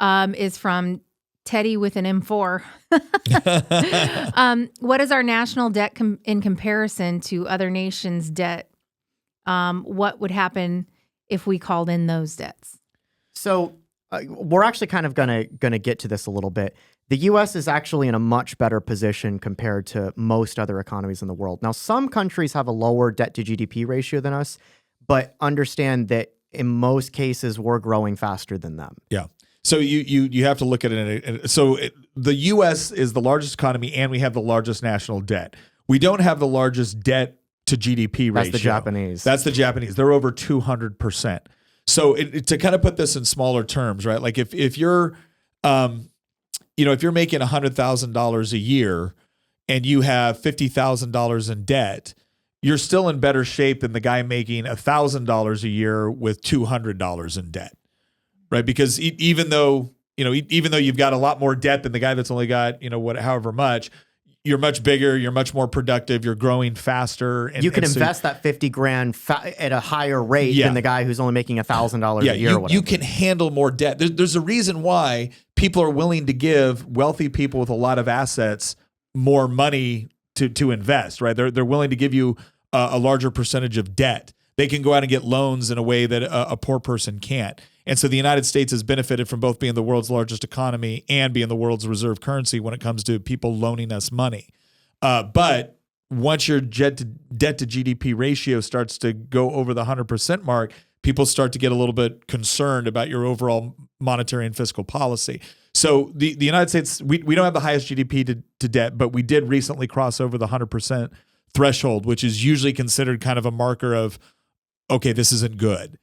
is from Teddy with an M4. What is our national debt in comparison to other nations' debt? What would happen if we called in those debts? So we're actually kind of gonna get to this a little bit. The U.S. is actually in a much better position compared to most other economies in the world. Now, some countries have a lower debt to GDP ratio than us, but understand that in most cases, we're growing faster than them. Yeah. So you have to look at it. So the U.S. is the largest economy, and we have the largest national debt. We don't have the largest debt to GDP ratio. That's the Japanese. That's the Japanese. They're over 200%. So to kind of put this in smaller terms, right? Like if you're, if you're making $100,000 a year and you have $50,000 in debt, you're still in better shape than the guy making $1,000 a year with $200 in debt, right? Because even though you've got a lot more debt than the guy that's only got, however much, you're much bigger, you're much more productive, you're growing faster. And you can invest that $50,000 at a higher rate than the guy who's only making $1,000 a year or whatever. You can handle more debt. There's a reason why people are willing to give wealthy people with a lot of assets more money to invest, right? They're willing to give you a larger percentage of debt. They can go out and get loans in a way that a poor person can't. And so the United States has benefited from both being the world's largest economy and being the world's reserve currency when it comes to people loaning us money. But once your debt to GDP ratio starts to go over the 100% mark, people start to get a little bit concerned about your overall monetary and fiscal policy. So the United States, we don't have the highest GDP to debt, but we did recently cross over the 100% threshold, which is usually considered kind of a marker of, okay, this isn't good.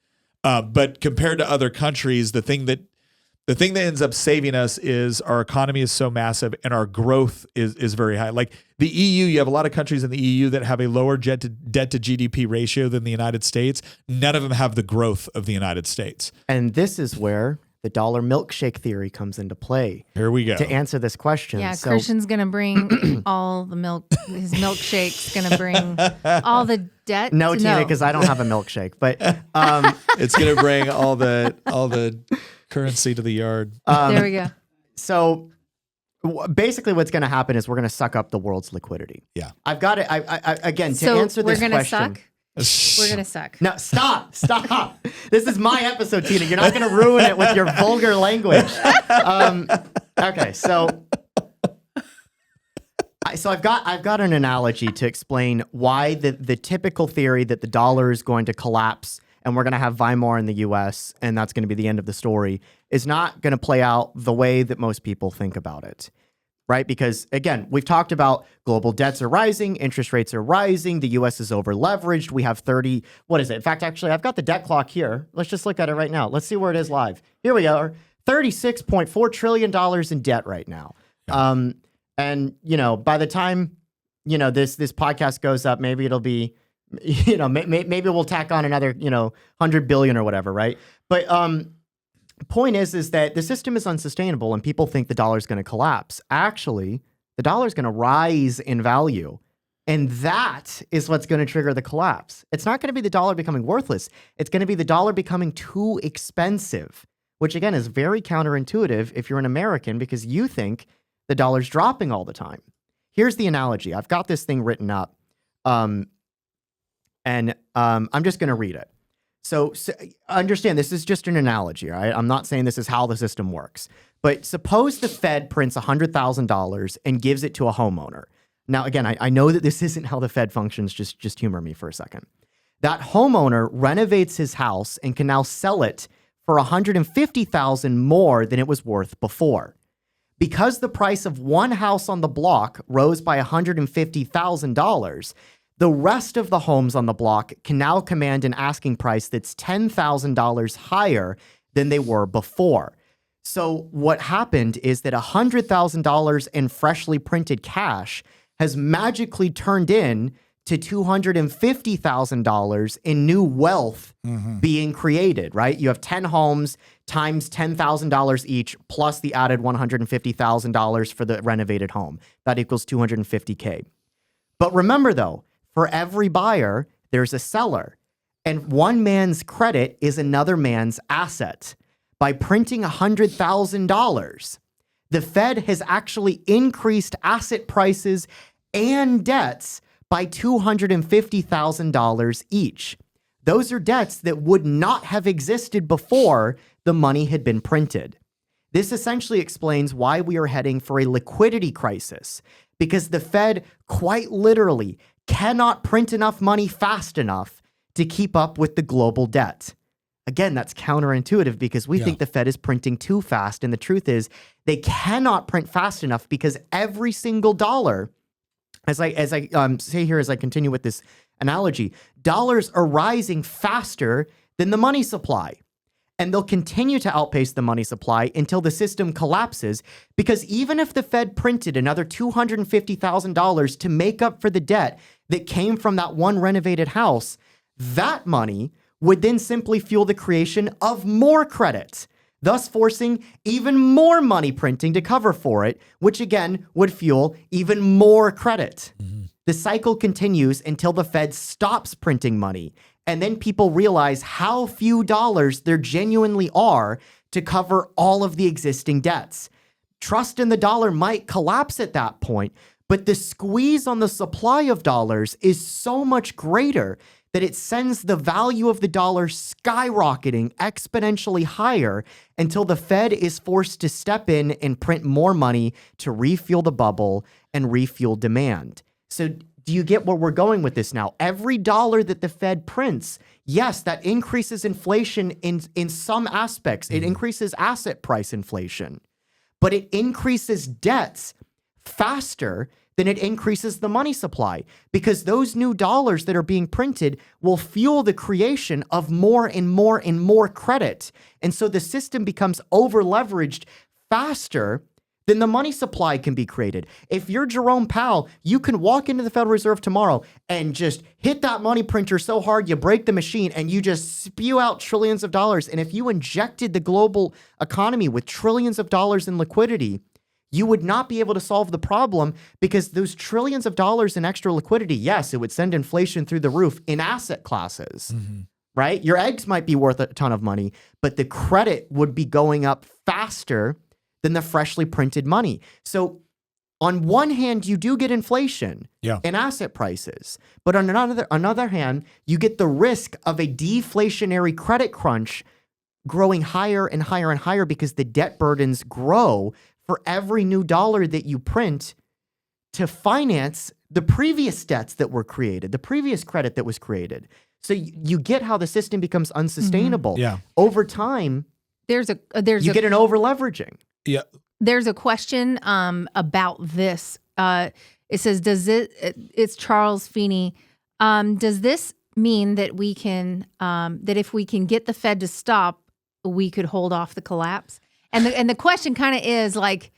But compared to other countries, the thing that ends up saving us is our economy is so massive and our growth is very high. Like the EU, you have a lot of countries in the EU that have a lower debt to GDP ratio than the United States. None of them have the growth of the United States. And this is where the dollar milkshake theory comes into play. Here we go. To answer this question. Yeah, so, Christian's going to bring all the milk. His milkshake's going to bring all the debt. No, Tina, because I don't have a milkshake. But it's going to bring all the currency to the yard. There we go. So basically what's going to happen is we're going to suck up the world's liquidity. Yeah. I've got it. Again, to answer this question. We're going to suck? We're going to suck. No, stop. This is my episode, Tina. You're not going to ruin it with your vulgar language. Okay, so I've got an analogy to explain why the typical theory that the dollar is going to collapse and we're going to have Weimar in the U.S. and that's going to be the end of the story is not going to play out the way that most people think about it. Right? Because again, we've talked about global debts are rising, interest rates are rising, the US is over leveraged. We have 30, what is it? In fact, actually, I've got the debt clock here. Let's just look at it right now. Let's see where it is live. Here we go. $36.4 trillion in debt right now. Yeah. And by the time, this podcast goes up, maybe it'll be, maybe we'll tack on another, 100 billion or whatever, right? But point is that the system is unsustainable and people think the dollar is going to collapse. Actually, the dollar is going to rise in value. And that is what's going to trigger the collapse. It's not going to be the dollar becoming worthless. It's going to be the dollar becoming too expensive, which again is very counterintuitive if you're an American because you think the dollar's dropping all the time. Here's the analogy. I've got this thing written up, and I'm just going to read it. So understand, this is just an analogy, right? I'm not saying this is how the system works. But suppose the Fed prints $100,000 and gives it to a homeowner. Now, again, I know that this isn't how the Fed functions. Just humor me for a second. That homeowner renovates his house and can now sell it for $150,000 more than it was worth before. Because the price of one house on the block rose by $150,000, the rest of the homes on the block can now command an asking price that's $10,000 higher than they were before. So what happened is that $100,000 in freshly printed cash has magically turned in to $250,000 in new wealth being created, right? You have 10 homes times $10,000 each, plus the added $150,000 for the renovated home. That equals $250K. But remember though, for every buyer, there's a seller. And one man's credit is another man's asset. By printing $100,000, the Fed has actually increased asset prices and debts by $250,000 each. Those are debts that would not have existed before the money had been printed. This essentially explains why we are heading for a liquidity crisis, because the Fed quite literally cannot print enough money fast enough to keep up with the global debt. Again, that's counterintuitive because we think the Fed is printing too fast. And the truth is they cannot print fast enough because every single dollar, as I say here, as I continue with this analogy, dollars are rising faster than the money supply. And they'll continue to outpace the money supply until the system collapses, because even if the Fed printed another $250,000 to make up for the debt that came from that one renovated house, that money would then simply fuel the creation of more credit, thus forcing even more money printing to cover for it, which again would fuel even more credit. The cycle continues until the Fed stops printing money, and then people realize how few dollars there genuinely are to cover all of the existing debts. Trust in the dollar might collapse at that point, but the squeeze on the supply of dollars is so much greater that it sends the value of the dollar skyrocketing exponentially higher until the Fed is forced to step in and print more money to refuel the bubble and refuel demand. So do you get where we're going with this now? Every dollar that the Fed prints, yes, that increases inflation in some aspects. It increases asset price inflation, but it increases debts faster than it increases the money supply, because those new dollars that are being printed will fuel the creation of more and more and more credit. And so the system becomes over-leveraged faster than the money supply can be created. If you're Jerome Powell, you can walk into the Federal Reserve tomorrow and just hit that money printer so hard you break the machine and you just spew out trillions of dollars. And if you injected the global economy with trillions of dollars in liquidity, you would not be able to solve the problem, because those trillions of dollars in extra liquidity, yes, it would send inflation through the roof in asset classes, right? Your eggs might be worth a ton of money, but the credit would be going up faster than the freshly printed money. So on one hand, you do get inflation in asset prices, but on another hand, you get the risk of a deflationary credit crunch growing higher and higher and higher, because the debt burdens grow for every new dollar that you print to finance the previous debts that were created, the previous credit that was created. So you get how the system becomes unsustainable. Over time, you get an over-leveraging. There's a question about this. It says, it's Charles Feeney. Does this mean that we can, that if we can get the Fed to stop, we could hold off the collapse? And the question kind of is like,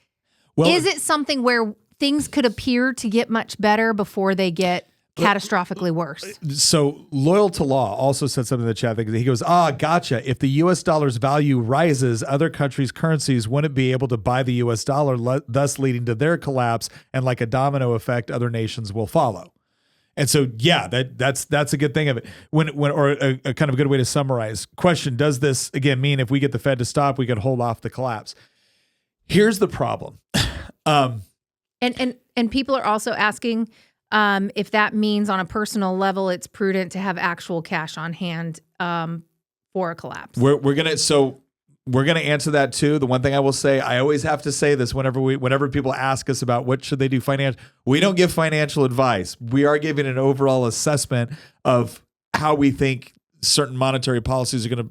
is it something where things could appear to get much better before they get catastrophically worse? So Loyal to Law also said something in the chat. He goes, gotcha. If the U.S. dollar's value rises, other countries' currencies wouldn't be able to buy the U.S. dollar, thus leading to their collapse. And like a domino effect, other nations will follow. And so, yeah, that's a good thing of it. Or a kind of a good way to summarize. Question: does this again mean if we get the Fed to stop, we could hold off the collapse? Here's the problem. And people are also asking if that means on a personal level it's prudent to have actual cash on hand for a collapse. We're gonna answer that too. The one thing I will say, I always have to say this whenever people ask us about what should they do financial, we don't give financial advice. We are giving an overall assessment of how we think certain monetary policies are gonna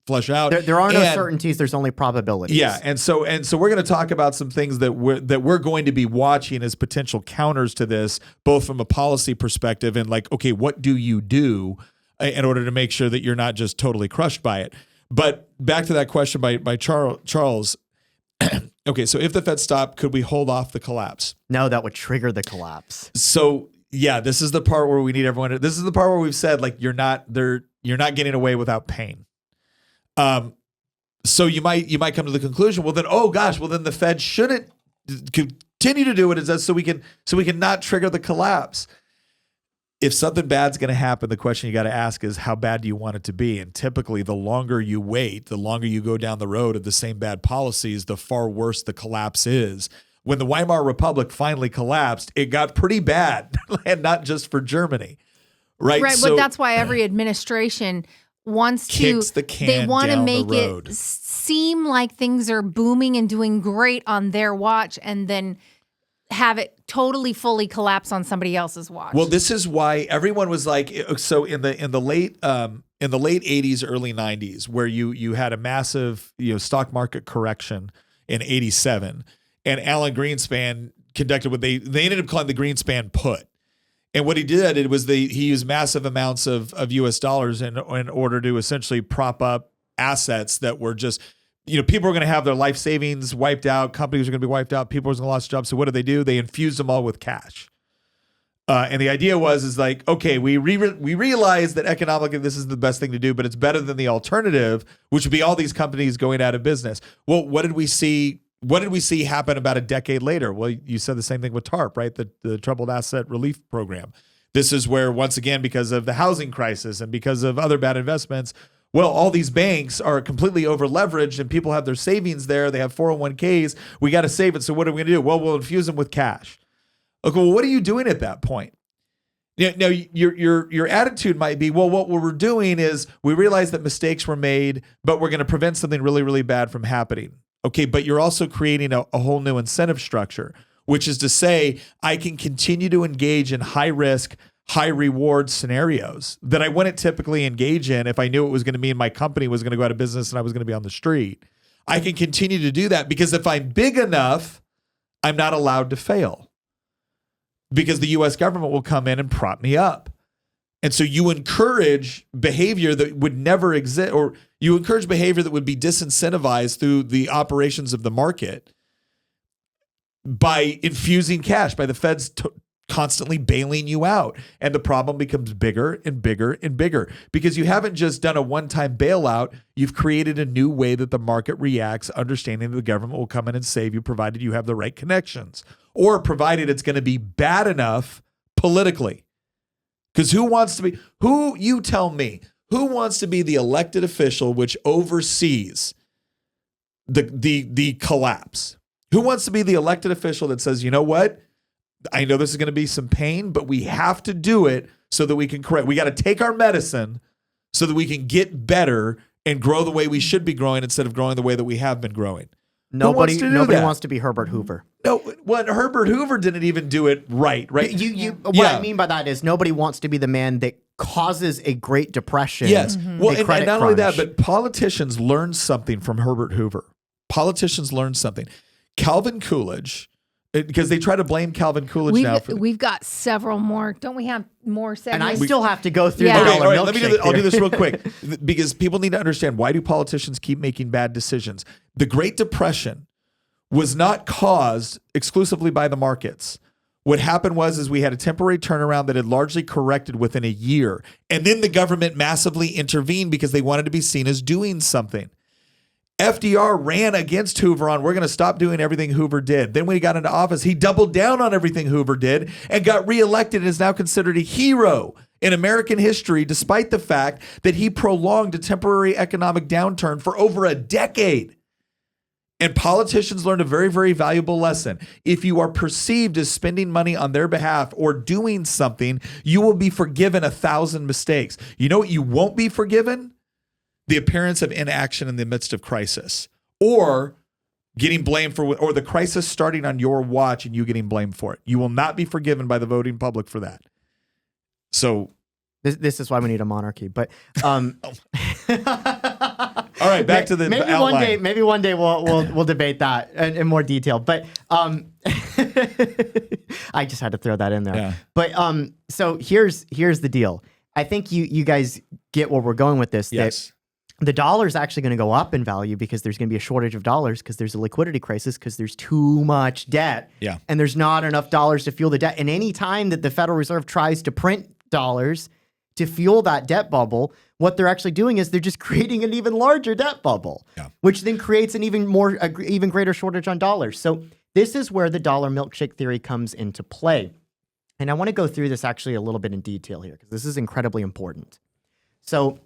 flesh out. There are no certainties. There's only probabilities. Yeah, and so we're going to talk about some things that we're going to be watching as potential counters to this, both from a policy perspective and okay, what do you do in order to make sure that you're not just totally crushed by it? But back to that question by Charles. Okay, so if the Fed stopped, could we hold off the collapse? No, that would trigger the collapse. So yeah, this is the part where we need everyone. This is the part where we've said you're not getting away without pain. So you might come to the conclusion, well then the Fed shouldn't continue to do what it does so we can not trigger the collapse. If something bad's going to happen, the question you got to ask is how bad do you want it to be? And typically the longer you wait, the longer you go down the road of the same bad policies, the far worse the collapse is. When the Weimar Republic finally collapsed, it got pretty bad, and not just for Germany. Right. Right. So, but that's why every administration wants kicks to, the can they want to down make the road. it seem like things are booming and doing great on their watch and then have it totally fully collapse on somebody else's watch. Well, this is why everyone was so in the late 80s, early 90s, where you had a massive stock market correction in 87, and Alan Greenspan conducted what they ended up calling the Greenspan put. And what he did, he used massive amounts of US dollars in order to essentially prop up assets that were just, people were going to have their life savings wiped out. Companies were going to be wiped out. People were going to lose jobs. So what do? They infused them all with cash. And the idea was okay, we realize that economically this is the best thing to do, but it's better than the alternative, which would be all these companies going out of business. Well, what did we see? What did we see happen about a decade later? Well, you said the same thing with TARP, right? The Troubled Asset Relief Program. This is where, once again, because of the housing crisis and because of other bad investments, well, all these banks are completely over leveraged and people have their savings there. They have 401ks. We got to save it. So what are we going to do? Well, we'll infuse them with cash. Okay, well, what are you doing at that point? Now, your attitude might be, well, what we're doing is we realize that mistakes were made, but we're going to prevent something really, really bad from happening. Okay, but you're also creating a whole new incentive structure, which is to say I can continue to engage in high risk, high reward scenarios that I wouldn't typically engage in if I knew it was going to mean my company was going to go out of business and I was going to be on the street. I can continue to do that because if I'm big enough, I'm not allowed to fail because the U.S. government will come in and prop me up. And so you encourage behavior that would never exist, or you encourage behavior that would be disincentivized through the operations of the market by infusing cash, by the Feds constantly bailing you out. And the problem becomes bigger and bigger and bigger because you haven't just done a one-time bailout. You've created a new way that the market reacts, understanding that the government will come in and save you, provided you have the right connections, or provided it's going to be bad enough politically. Because you tell me, who wants to be the elected official which oversees the collapse? Who wants to be the elected official that says, you know what? I know this is going to be some pain, but we have to do it so that we can correct. We got to take our medicine so that we can get better and grow the way we should be growing instead of growing the way that we have been growing. Nobody wants to be Herbert Hoover. No, Herbert Hoover didn't even do it right? What I mean by that is nobody wants to be the man that causes a Great Depression. Yes. Well, and not only that, but politicians learned something from Herbert Hoover. Politicians learned something. Calvin Coolidge, because they try to blame Calvin Coolidge now. We've got several more. Don't we have more segments? And I still have to go through the Okay, dollar all right, milkshake. I'll do this real quick because people need to understand, why do politicians keep making bad decisions? The Great Depression was not caused exclusively by the markets. What happened was we had a temporary turnaround that had largely corrected within a year. And then the government massively intervened because they wanted to be seen as doing something. FDR ran against Hoover on, we're going to stop doing everything Hoover did. Then when he got into office, he doubled down on everything Hoover did and got reelected and is now considered a hero in American history, despite the fact that he prolonged a temporary economic downturn for over a decade. And politicians learned a very, very valuable lesson. If you are perceived as spending money on their behalf or doing something, you will be forgiven 1,000 mistakes. You know what you won't be forgiven? The appearance of inaction in the midst of crisis, or getting blamed for, or the crisis starting on your watch and you getting blamed for it. You will not be forgiven by the voting public for that. So this is why we need a monarchy. But all right, back to the outline. Maybe one day we'll debate that in more detail. But I just had to throw that in there. Yeah. But so here's the deal. I think you guys get where we're going with this. Yes. The dollar is actually going to go up in value because there's going to be a shortage of dollars because there's a liquidity crisis because there's too much debt. Yeah. And there's not enough dollars to fuel the debt. And any time that the Federal Reserve tries to print dollars to fuel that debt bubble, what they're actually doing is they're just creating an even larger debt bubble, which then creates an even greater shortage on dollars. So this is where the dollar milkshake theory comes into play. And I want to go through this actually a little bit in detail here because this is incredibly important. So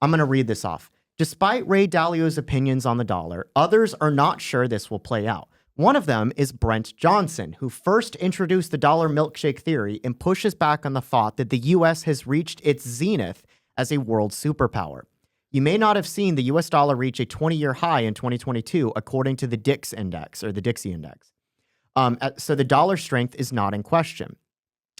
I'm going to read this off. Despite Ray Dalio's opinions on the dollar, others are not sure this will play out. One of them is Brent Johnson, who first introduced the dollar milkshake theory and pushes back on the thought that the U.S. has reached its zenith as a world superpower. You may not have seen the U.S. dollar reach a 20-year high in 2022, according to the DIX index, or the Dixie index. So the dollar strength is not in question.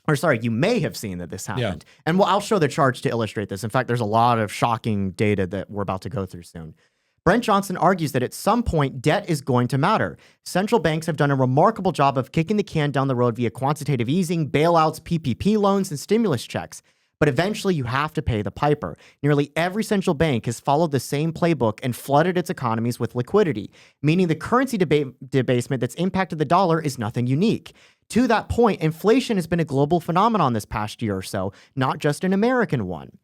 Or sorry, you may have seen that this happened. Yeah. And I'll show the charts to illustrate this. In fact, there's a lot of shocking data that we're about to go through soon. Brent Johnson argues that at some point, debt is going to matter. Central banks have done a remarkable job of kicking the can down the road via quantitative easing, bailouts, PPP loans, and stimulus checks. But eventually, you have to pay the piper. Nearly every central bank has followed the same playbook and flooded its economies with liquidity, meaning the currency debasement that's impacted the dollar is nothing unique. To that point, inflation has been a global phenomenon this past year or so, not just an American one.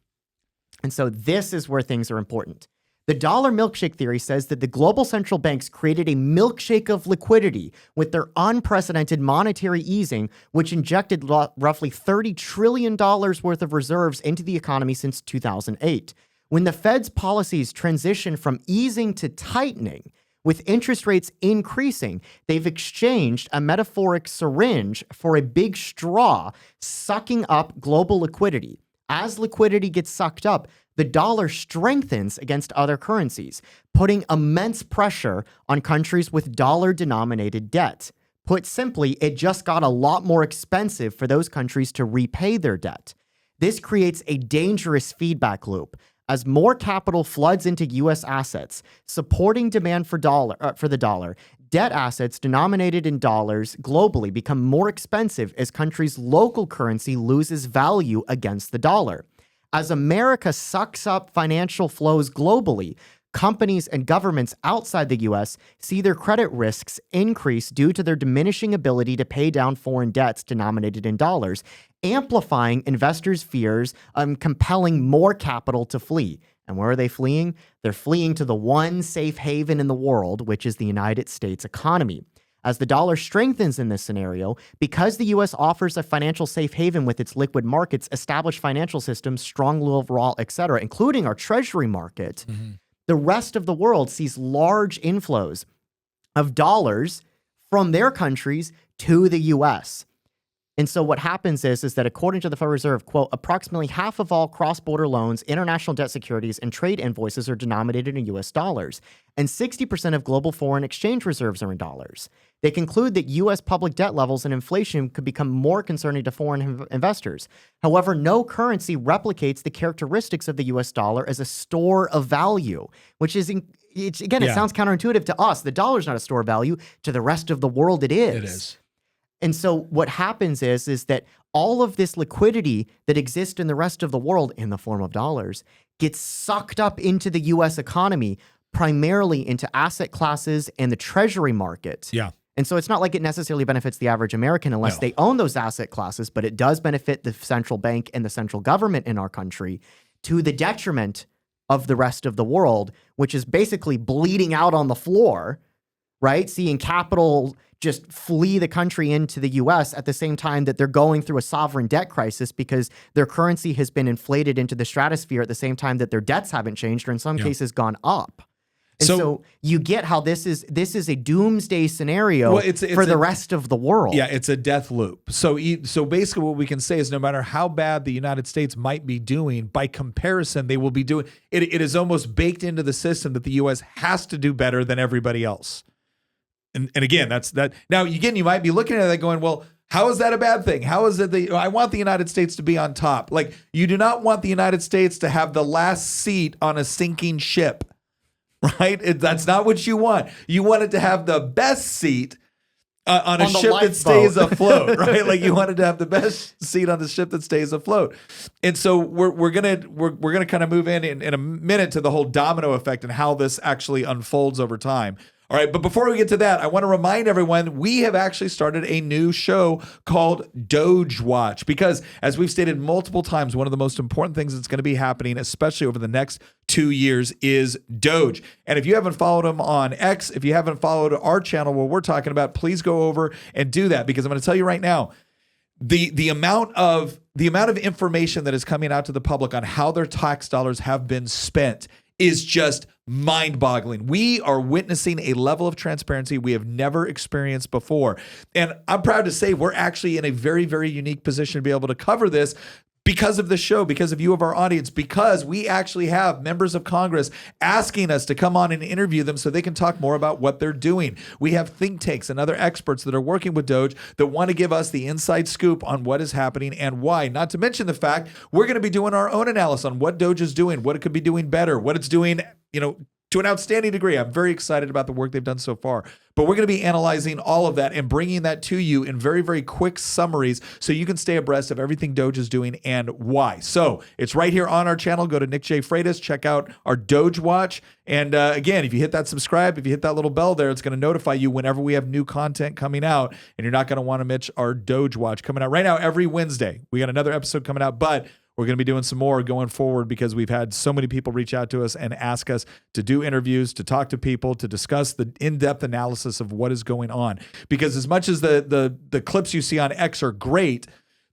And so this is where things are important. The dollar milkshake theory says that the global central banks created a milkshake of liquidity with their unprecedented monetary easing, which injected roughly $30 trillion worth of reserves into the economy since 2008. When the Fed's policies transition from easing to tightening, with interest rates increasing, they've exchanged a metaphoric syringe for a big straw, sucking up global liquidity. As liquidity gets sucked up, the dollar strengthens against other currencies, putting immense pressure on countries with dollar-denominated debt. Put simply, it just got a lot more expensive for those countries to repay their debt. This creates a dangerous feedback loop. As more capital floods into U.S. assets, supporting demand for the dollar, debt assets denominated in dollars globally become more expensive as countries' local currency loses value against the dollar. As America sucks up financial flows globally, companies and governments outside the U.S. see their credit risks increase due to their diminishing ability to pay down foreign debts denominated in dollars, amplifying investors' fears and compelling more capital to flee. And where are they fleeing? They're fleeing to the one safe haven in the world, which is the United States economy. As the dollar strengthens in this scenario, because the U.S. offers a financial safe haven with its liquid markets, established financial systems, strong overall, et cetera, including our treasury market, the rest of the world sees large inflows of dollars from their countries to the U.S. And so what happens is that according to the Federal Reserve, quote, approximately half of all cross-border loans, international debt securities, and trade invoices are denominated in U.S. dollars, and 60% of global foreign exchange reserves are in dollars. They conclude that U.S. public debt levels and inflation could become more concerning to foreign investors. However, no currency replicates the characteristics of the U.S. dollar as a store of value, which is, it sounds counterintuitive to us. The dollar is not a store of value. To the rest of the world, it is. It is. And so what happens is that all of this liquidity that exists in the rest of the world in the form of dollars gets sucked up into the U.S. economy, primarily into asset classes and the treasury market. Yeah. And so it's not like it necessarily benefits the average American unless they own those asset classes, but it does benefit the central bank and the central government in our country to the detriment of the rest of the world, which is basically bleeding out on the floor, right? Seeing capital just flee the country into the US at the same time that they're going through a sovereign debt crisis because their currency has been inflated into the stratosphere at the same time that their debts haven't changed, or in some cases gone up. And so you get how this is a doomsday scenario for the rest of the world. Yeah, it's a death loop. So basically what we can say is no matter how bad the United States might be doing, by comparison, they will be doing it. It is almost baked into the system that the U.S. has to do better than everybody else. And again, that's that. Now, again, you might be looking at that going, well, how is that a bad thing? How is it I want the United States to be on top? Like, you do not want the United States to have the last seat on a sinking ship, right? That's not what you want. You want it to have the best seat on a ship that stays afloat, right? Like, you wanted to have the best seat on the ship that stays afloat. And so we're gonna kind of move in a minute to the whole domino effect and how this actually unfolds over time. All right, but before we get to that, I want to remind everyone we have actually started a new show called DOGE Watch because, as we've stated multiple times, one of the most important things that's going to be happening, especially over the next 2 years, is Doge. And if you haven't followed them on X, if you haven't followed our channel, what we're talking about, please go over and do that, because I'm going to tell you right now, the amount of information that is coming out to the public on how their tax dollars have been spent is just mind-boggling. We are witnessing a level of transparency we have never experienced before. And I'm proud to say we're actually in a very, very unique position to be able to cover this because of the show, because of you, of our audience, because we actually have members of Congress asking us to come on and interview them so they can talk more about what they're doing. We have think tanks and other experts that are working with Doge that want to give us the inside scoop on what is happening and why. Not to mention the fact we're going to be doing our own analysis on what Doge is doing, what it could be doing better, what it's doing, to an outstanding degree. I'm very excited about the work they've done so far. But we're going to be analyzing all of that and bringing that to you in very, very quick summaries so you can stay abreast of everything Doge is doing and why. So it's right here on our channel. Go to Nick J. Freitas, check out our DOGE Watch. And again, if you hit that subscribe, if you hit that little bell there, it's going to notify you whenever we have new content coming out. And you're not going to want to miss our DOGE Watch coming out right now every Wednesday. We got another episode coming out, but we're going to be doing some more going forward because we've had so many people reach out to us and ask us to do interviews, to talk to people, to discuss the in-depth analysis of what is going on. Because as much as the clips you see on X are great,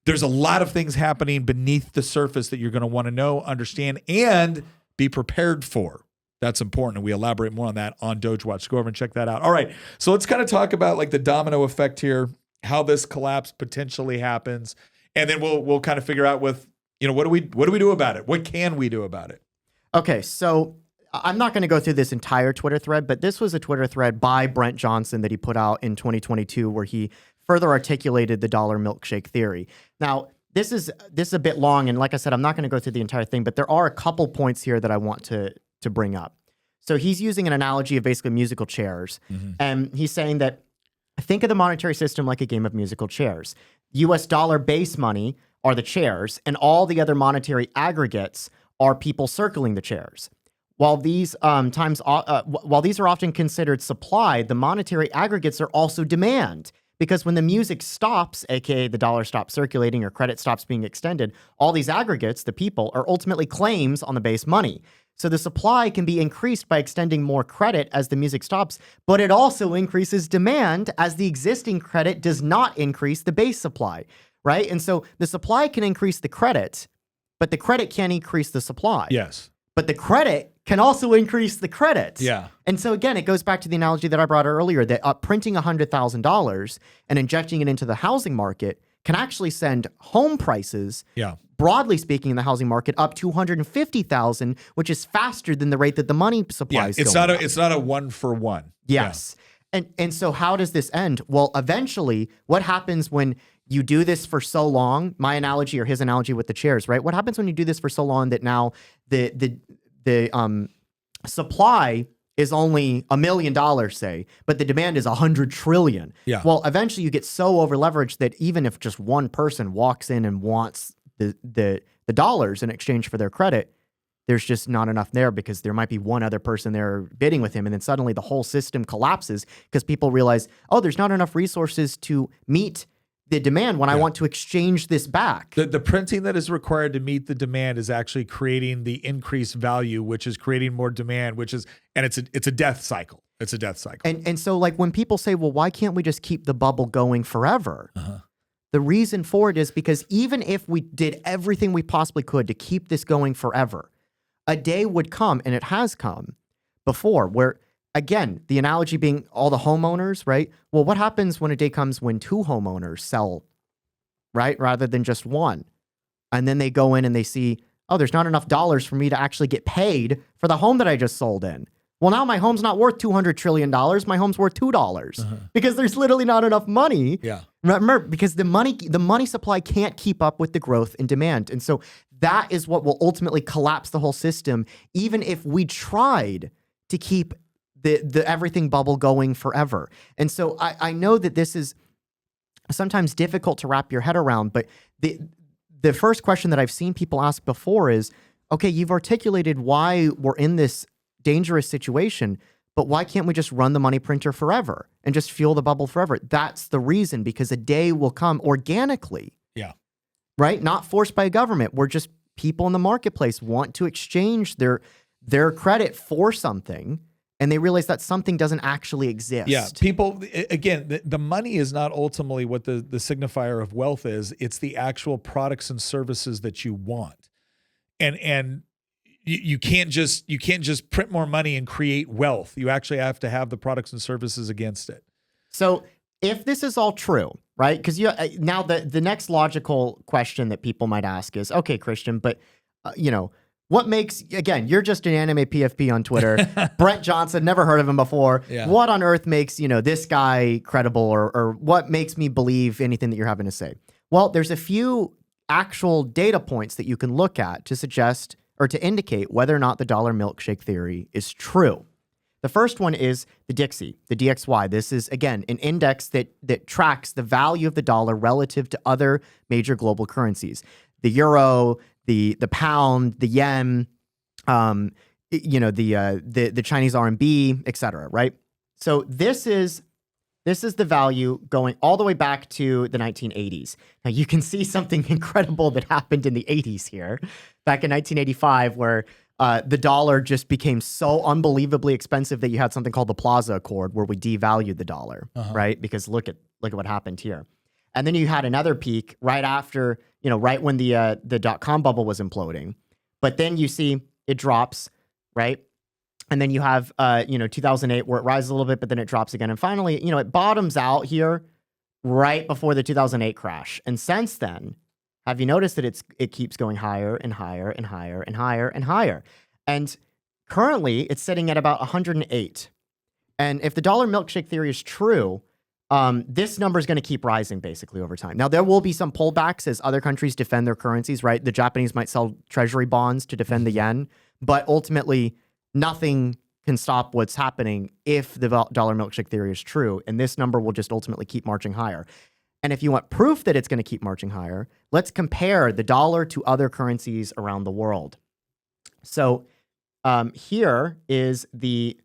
there's a lot of things happening beneath the surface that you're going to want to know, understand, and be prepared for. That's important, and we elaborate more on that on Doge Watch. Go over and check that out. All right, so let's kind of talk about like the domino effect here, how this collapse potentially happens, and then we'll kind of figure out with what do we do about it? What can we do about it? Okay, so I'm not going to go through this entire Twitter thread, but this was a Twitter thread by Brent Johnson that he put out in 2022 where he further articulated the dollar milkshake theory. Now, this is a bit long, and like I said, I'm not going to go through the entire thing, but there are a couple points here that I want to bring up. So he's using an analogy of basically musical chairs, and he's saying that think of the monetary system like a game of musical chairs. US dollar base money are the chairs, and all the other monetary aggregates are people circling the chairs. While these while these are often considered supply, the monetary aggregates are also demand. Because when the music stops, aka the dollar stops circulating or credit stops being extended, all these aggregates, the people, are ultimately claims on the base money. So the supply can be increased by extending more credit as the music stops, but it also increases demand as the existing credit does not increase the base supply. Right? And so the supply can increase the credit, but the credit can't increase the supply. Yes. But the credit can also increase the credit. Yeah. And so again, it goes back to the analogy that I brought earlier that printing $100,000 and injecting it into the housing market can actually send home prices, broadly speaking, in the housing market up to $250,000, which is faster than the rate that the money supply is going up. It's not a one for one. Yes. Yeah. And so how does this end? Well, eventually, what happens when you do this for so long, my analogy or his analogy with the chairs, right? What happens when you do this for so long that now the supply is only $1 million, say, but the demand is $100 trillion. Yeah. Well, eventually you get so over leveraged that even if just one person walks in and wants the dollars in exchange for their credit, there's just not enough there because there might be one other person there bidding with him. And then suddenly the whole system collapses because people realize, oh, there's not enough resources to meet the demand when I want to exchange this back. The printing that is required to meet the demand is actually creating the increased value, which is creating more demand, and it's a death cycle. It's a death cycle. And so like when people say, well, why can't we just keep the bubble going forever? The reason for it is because even if we did everything we possibly could to keep this going forever, a day would come, and it has come before, where, again, the analogy being all the homeowners, right? Well, what happens when a day comes when 2 homeowners sell, right? Rather than just one. And then they go in and they see, oh, there's not enough dollars for me to actually get paid for the home that I just sold in. Well, now my home's not worth $200 trillion. My home's worth $2 because there's literally not enough money. Yeah. Remember, because the money supply can't keep up with the growth in demand. And so that is what will ultimately collapse the whole system, even if we tried to keep the everything bubble going forever. And so I know that this is sometimes difficult to wrap your head around, but the first question that I've seen people ask before is, okay, you've articulated why we're in this dangerous situation, but why can't we just run the money printer forever and just fuel the bubble forever? That's the reason, because a day will come organically. Yeah. Right? Not forced by a government. We're just people in the marketplace want to exchange their credit for something, and they realize that something doesn't actually exist. Yeah. People, again, the money is not ultimately what the signifier of wealth is. It's the actual products and services that you want. And you can't just print more money and create wealth. You actually have to have the products and services against it. So if this is all true, right? Because now the next logical question that people might ask is, okay, Christian, but what makes, again, you're just an anime PFP on Twitter. Brent Johnson, never heard of him before. Yeah. What on earth makes this guy credible, or what makes me believe anything that you're having to say? Well, there's a few actual data points that you can look at to suggest or to indicate whether or not the dollar milkshake theory is true. The first one is the Dixie, the DXY. This is, again, an index that tracks the value of the dollar relative to other major global currencies. The euro, the pound, the yen, the Chinese RMB, et cetera, right? So this is the value going all the way back to the 1980s. Now, you can see something incredible that happened in the 80s here. Back in 1985, where the dollar just became so unbelievably expensive that you had something called the Plaza Accord, where we devalued the dollar, right? Because look at what happened here. And then you had another peak right after, right when the dot-com bubble was imploding. But then you see it drops, right? And then you have, 2008 where it rises a little bit, but then it drops again. And finally, it bottoms out here right before the 2008 crash. And since then, have you noticed that it keeps going higher and higher and higher and higher and higher? And currently, it's sitting at about 108. And if the dollar milkshake theory is true, this number is going to keep rising basically over time. Now, there will be some pullbacks as other countries defend their currencies, right? The Japanese might sell treasury bonds to defend the yen, but ultimately, nothing can stop what's happening if the dollar milkshake theory is true, and this number will just ultimately keep marching higher. And if you want proof that it's going to keep marching higher, let's compare the dollar to other currencies around the world. So here is the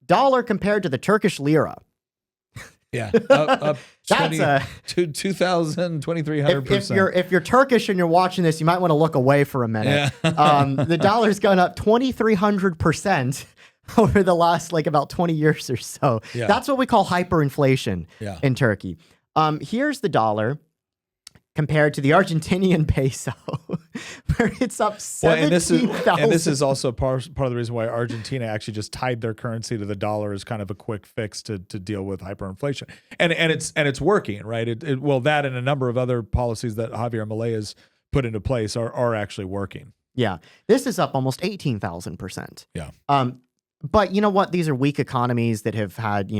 dollar compared to the Turkish lira. Yeah, up That's 2,300%. If you're Turkish and you're watching this, you might want to look away for a minute. Yeah. The dollar's gone up 2,300% over the last about 20 years or so. Yeah. That's what we call hyperinflation in Turkey. Here's the dollar compared to the Argentinian peso, where it's up 17,000. And this is also part of the reason why Argentina actually just tied their currency to the dollar as kind of a quick fix to deal with hyperinflation. And it's working, right? That and a number of other policies that Javier Milei has put into place are actually working. Yeah. This is up almost 18,000%. Yeah. But you know what? These are weak economies that have had,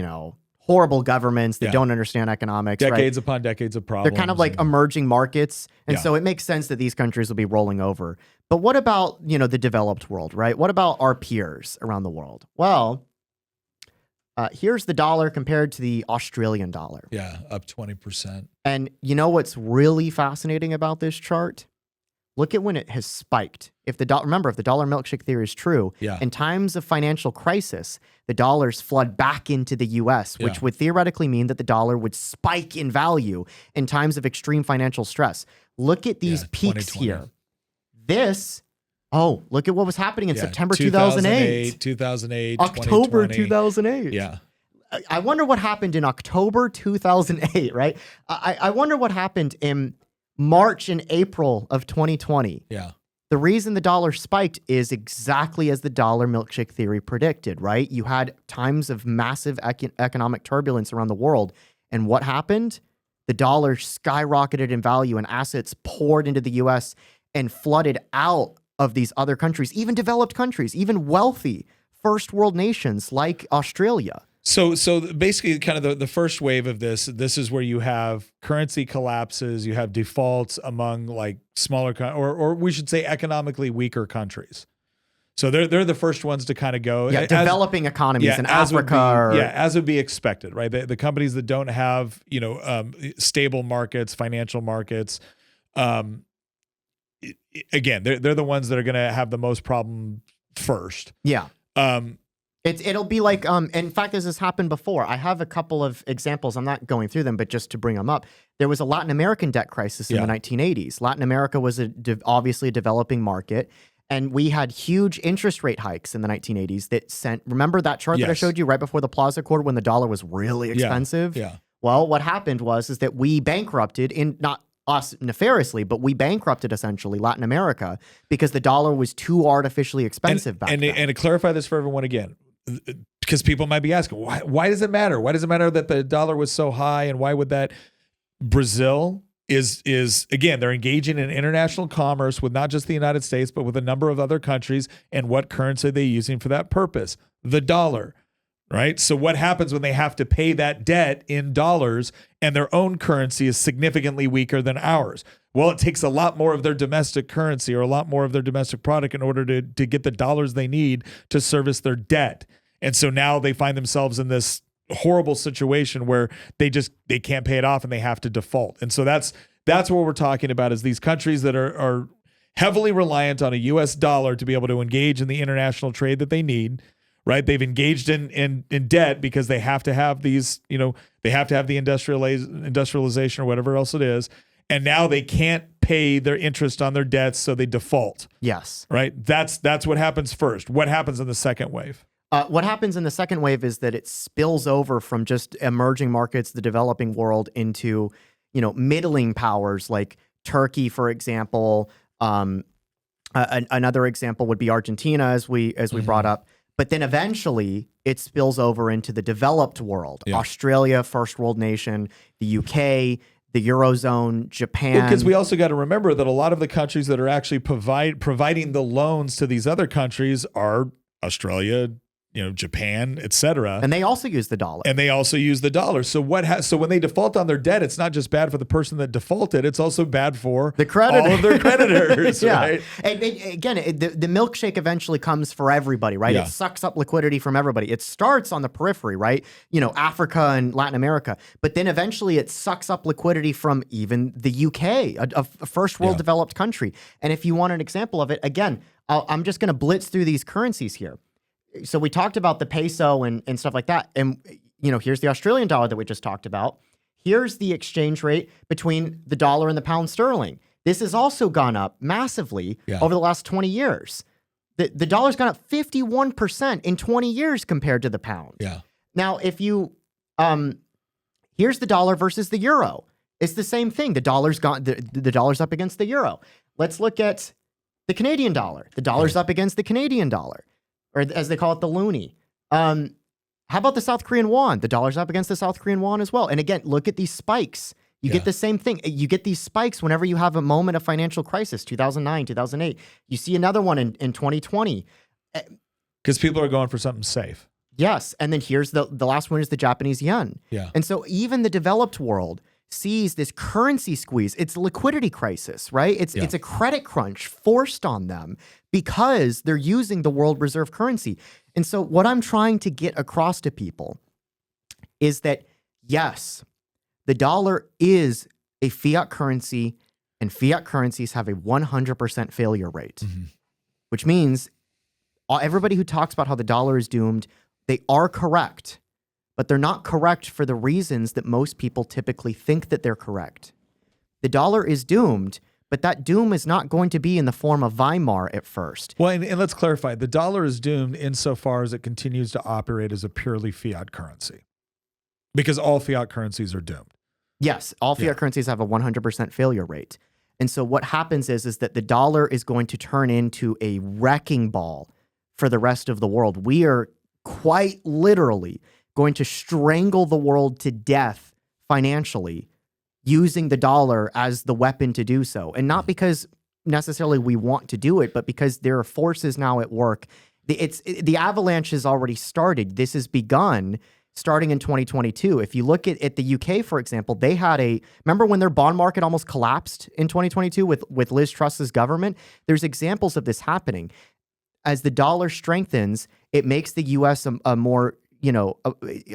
horrible governments that don't understand economics. Decades upon decades of problems. They're kind of like emerging markets. And so it makes sense that these countries will be rolling over. But what about, the developed world, right? What about our peers around the world? Well, here's the dollar compared to the Australian dollar. Yeah, up 20%. And you know what's really fascinating about this chart? look at when it has spiked. If the remember, if the dollar milkshake theory is true, in times of financial crisis, the dollars flood back into the U.S., which would theoretically mean that the dollar would spike in value in times of extreme financial stress. Look at these peaks here. Look at what was happening in September 2008. 2008, October 2008. Yeah. I wonder what happened in October 2008, right? I wonder what happened in March and April of 2020. Yeah. The reason the dollar spiked is exactly as the dollar milkshake theory predicted, right? You had times of massive economic turbulence around the world. And what happened? The dollar skyrocketed in value and assets poured into the U.S. and flooded out of these other countries, even developed countries, even wealthy first world nations like Australia. So basically kind of the first wave of this is where you have currency collapses, you have defaults among like smaller or we should say economically weaker countries. So they're the first ones to kind of go. Developing economies in Africa. As would be expected, right? The companies that don't have, stable markets, financial markets, again, they're the ones that are going to have the most problem first. Yeah. It'll be like, in fact, this has happened before. I have a couple of examples. I'm not going through them, but just to bring them up. There was a Latin American debt crisis in the 1980s. Latin America was obviously a developing market, and we had huge interest rate hikes in the 1980s that sent, remember that chart that I showed you right before the Plaza Accord when the dollar was really expensive? Yeah. Well, what happened was that we bankrupted not us nefariously, but we bankrupted essentially Latin America because the dollar was too artificially expensive back then. And to clarify this for everyone again, because people might be asking, why does it matter? Why does it matter that the dollar was so high, and why would that? Brazil is again, they're engaging in international commerce with not just the United States, but with a number of other countries. And what currency are they using for that purpose? The dollar, right? So what happens when they have to pay that debt in dollars and their own currency is significantly weaker than ours? Well, it takes a lot more of their domestic currency or a lot more of their domestic product in order to get the dollars they need to service their debt. And so now they find themselves in this horrible situation where they can't pay it off and they have to default. And so that's what we're talking about, is these countries that are heavily reliant on a US dollar to be able to engage in the international trade that they need, right? They've engaged in debt because they have to have these, they have to have the industrialization or whatever else it is. And now they can't pay their interest on their debts, so they default. Yes. Right? That's what happens first. What happens in the second wave? What happens in the second wave is that it spills over from just emerging markets, the developing world, into, middling powers like Turkey, for example. Another example would be Argentina, as we brought up. But then eventually it spills over into the developed world. Yeah. Australia, first world nation, the UK, the Eurozone, Japan. Because we also got to remember that a lot of the countries that are actually providing the loans to these other countries are Australia, Japan, etc. And they also use the dollar. So when they default on their debt, it's not just bad for the person that defaulted, it's also bad for the creditor. All of their creditors. Yeah. Right? And again, the milkshake eventually comes for everybody, right? Yeah. It sucks up liquidity from everybody. It starts on the periphery, right? Africa and Latin America. But then eventually it sucks up liquidity from even the UK, a first world developed country. And if you want an example of it, again, I'm just going to blitz through these currencies here. So we talked about the peso and stuff like that. And, here's the Australian dollar that we just talked about. Here's the exchange rate between the dollar and the pound sterling. This has also gone up massively over the last 20 years. The dollar's gone up 51% in 20 years compared to the pound. Yeah. Now, if you, here's the dollar versus the euro. It's the same thing. The dollar's up against the euro. Let's look at the Canadian dollar. The dollar's up against the Canadian dollar, or as they call it, the loonie. How about the South Korean won? The dollar's up against the South Korean won as well. And again, look at these spikes. You get the same thing. You get these spikes whenever you have a moment of financial crisis, 2009, 2008. You see another one in 2020. Because people are going for something safe. Yes. And then here's the last one is the Japanese yen. Yeah. And so even the developed world sees this currency squeeze. It's a liquidity crisis, right? It's a credit crunch forced on them because they're using the world reserve currency. And so what I'm trying to get across to people is that, yes, the dollar is a fiat currency And fiat currencies have a 100% failure rate, which means everybody who talks about how the dollar is doomed, they are correct, but they're not correct for the reasons that most people typically think that they're correct. The dollar is doomed, but that doom is not going to be in the form of Weimar at first. Well, and let's clarify. The dollar is doomed insofar as it continues to operate as a purely fiat currency, because all fiat currencies are doomed. Yes, all fiat currencies have a 100% failure rate. And so what happens is that the dollar is going to turn into a wrecking ball for the rest of the world. We are quite literally going to strangle the world to death financially using the dollar as the weapon to do so. And not because necessarily we want to do it, but because there are forces now at work. The avalanche has already started. This has begun starting in 2022. If you look at the UK, for example, they had remember when their bond market almost collapsed in 2022 with Liz Truss's government? There's examples of this happening. As the dollar strengthens, it makes the US a more,